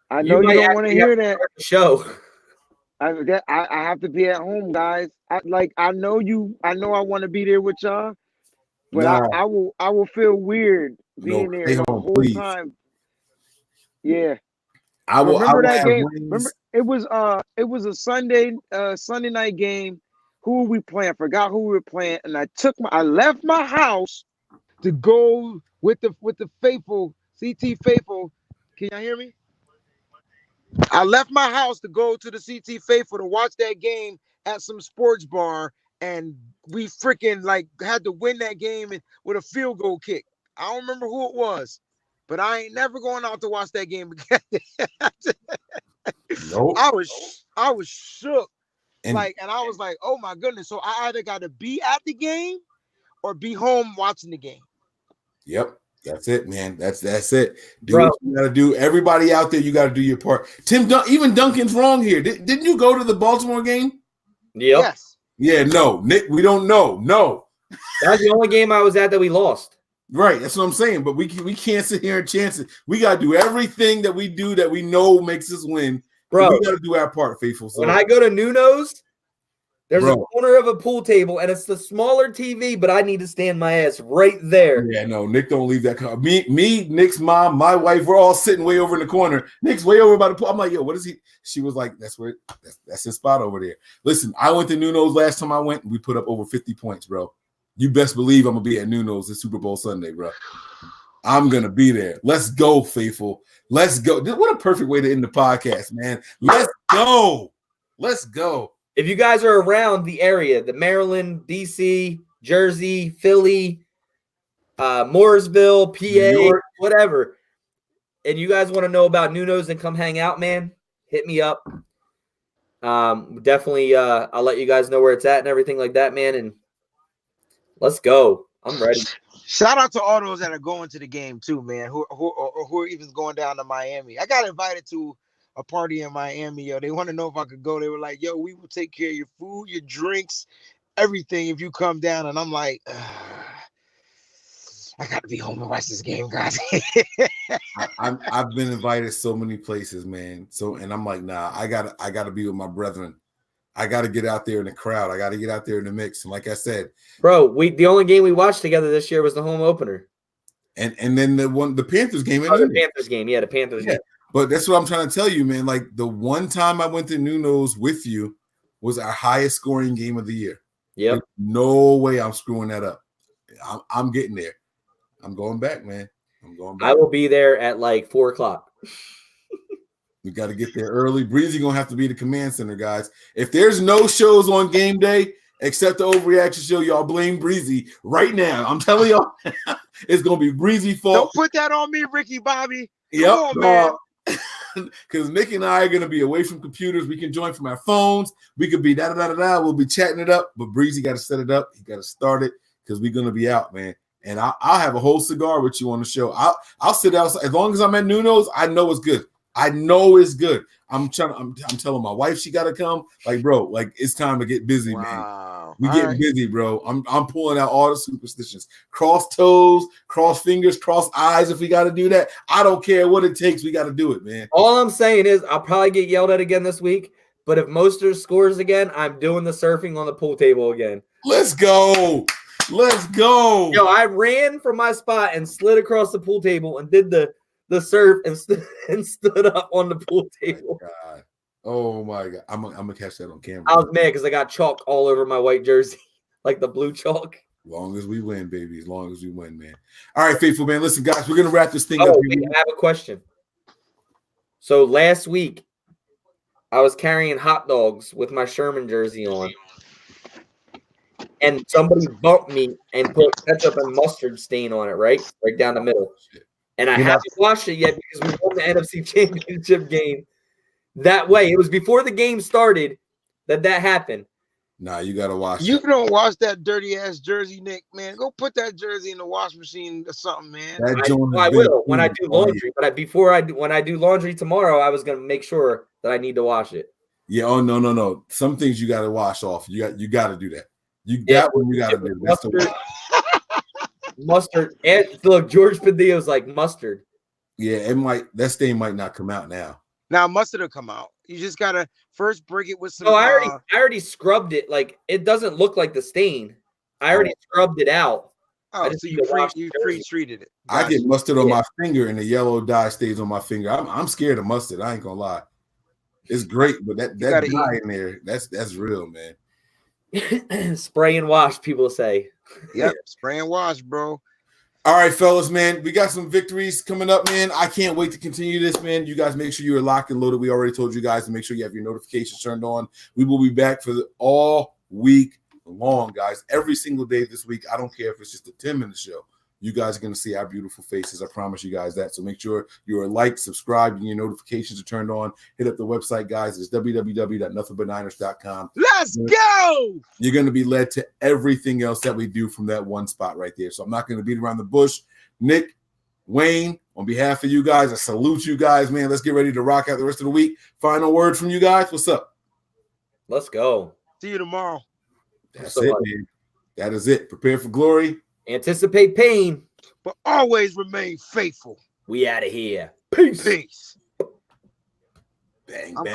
I know you don't want to hear that. Show. I have to be at home, guys. I know I want to be there with y'all, but I will feel weird being there the whole time. Yeah. Remember that game? Remember it was a Sunday night game. Who were we playing? I forgot who we were playing, and I left my house to go with the faithful CT faithful. Can y'all hear me? I left my house to go to the CT faithful to watch that game at some sports bar, and we freaking had to win that game with a field goal kick. I don't remember who it was, but I ain't never going out to watch that game again. Nope. I was shook. And I was like, oh my goodness. So I either got to be at the game or be home watching the game. Yep. That's it, man. That's it. Do what you gotta do. Everybody out there, you gotta do your part. Even Duncan's wrong here. Didn't you go to the Baltimore game? Yep. Yes. Yeah, no. Nick, we don't know. No. That's the only game I was at that we lost. Right. That's what I'm saying. But we can't sit here and chance it. We gotta do everything that we do that we know makes us win. Bro, we gotta do our part, faithful. So when I go to Nuno's, there's a corner of a pool table, and it's the smaller TV, but I need to stand my ass right there. Yeah, no, Nick don't leave that. Me, Nick's mom, my wife, we're all sitting way over in the corner. Nick's way over by the pool. I'm like, yo, what is he? She was like, that's his spot over there. Listen, I went to Nuno's last time I went, and we put up over 50 points, bro. You best believe I'm gonna be at Nuno's this Super Bowl Sunday, bro. I'm gonna be there. Let's go, faithful. Let's go. What a perfect way to end the podcast, man. Let's go. Let's go. If you guys are around the area, the Maryland, DC, Jersey, Philly, Mooresville, PA, whatever, and you guys want to know about Nuno's and come hang out, man, hit me up. Definitely, I'll let you guys know where it's at and everything like that, man, and let's go. I'm ready. Shout out to all those that are going to the game too, man, who are even going down to Miami. I got invited to a party in Miami, yo. They want to know if I could go. They were like, yo, we will take care of your food, your drinks, everything if you come down. And I'm like, I got to be home and watch this game, guys. I've been invited so many places, man. And I'm like, nah, I gotta be with my brethren. I got to get out there in the crowd. I got to get out there in the mix. And like I said, bro, the only game we watched together this year was the home opener. And then the Panthers game. The Panthers game. Yeah, the Panthers game. But that's what I'm trying to tell you, man. Like the one time I went to Nuno's with you was our highest scoring game of the year. Yep. No way I'm screwing that up. I'm getting there. I'm going back, man. I'm going back. I will be there at like 4:00. We got to get there early. Breezy gonna have to be the command center, guys. If there's no shows on game day except the overreaction show, y'all blame Breezy right now. I'm telling y'all. It's gonna be Breezy Don't fault. put that on me, Ricky Bobby. Come Yep, on, man. Because Nick and I are gonna be away from computers. We can join from our phones. We could be da da da da da. We'll be chatting it up. But Breezy got to set it up. He got to start it because we're gonna be out, man. And I'll have a whole cigar with you on the show. I'll sit outside as long as I'm at Nuno's. I know it's good. I know it's good. I'm telling my wife she got to come. Like, bro, like it's time to get busy, man. Wow. We All getting right. busy, bro. I'm pulling out all the superstitions. Cross toes, cross fingers, cross eyes. If we got to do that, I don't care what it takes. We got to do it, man. All I'm saying is I'll probably get yelled at again this week. But if Mostert scores again, I'm doing the surfing on the pool table again. Let's go. Let's go. Yo, I ran from my spot and slid across the pool table and did the surf and stood up on the pool table. God. Oh my God. I'm gonna catch that on camera. I was mad because I got chalk all over my white jersey, like the blue chalk. As long as we win, baby. As long as we win, man. All right, faithful man. Listen, guys, we're gonna wrap this thing up. Wait, I have a question. So last week, I was carrying hot dogs with my Sherman jersey on, and somebody bumped me and put ketchup and mustard stain on it, right down the middle. And I haven't washed it yet because we won the NFC Championship game. That way, it was before the game started that happened. Nah, you gotta wash. You don't wash that dirty ass jersey, Nick, man. Go put that jersey in the wash machine or something, man. I will when I do laundry. But when I do laundry tomorrow, I was gonna make sure that I need to wash it. Yeah. Oh no. Some things you gotta wash off. You got to do that. You got what you gotta do. That's the way. Mustard. And look, George Padillo's like mustard. Yeah, that stain might not come out now. Now mustard will come out. You just gotta first break it with some. Oh, I already scrubbed it. Like it doesn't look like the stain. I already scrubbed it out. Oh, so you pre-treated it. I get mustard on my finger, and the yellow dye stays on my finger. I'm scared of mustard. I ain't gonna lie. It's great, but that dye in there, that's real, man. Spray and wash, people say. Yep, spray and wash, bro. All right, fellas, man. We got some victories coming up, man. I can't wait to continue this, man. You guys make sure you're locked and loaded. We already told you guys to make sure you have your notifications turned on. We will be back for all week long, guys. Every single day this week. I don't care if it's just a 10-minute show. You guys are going to see our beautiful faces. I promise you guys that. So make sure you're like, subscribed, and your notifications are turned on. Hit up the website, guys. It's www.nothingButNiners.com. Let's go. You're going to be led to everything else that we do from that one spot right there. So I'm not going to beat around the bush. Nick, Wayne, on behalf of you guys, I salute you guys, man. Let's get ready to rock out the rest of the week. Final word from you guys. What's up? Let's go. See you tomorrow. That's it, man. That is it. Prepare for glory. Anticipate pain, but always remain faithful. We out of here. Peace. Bang, bang.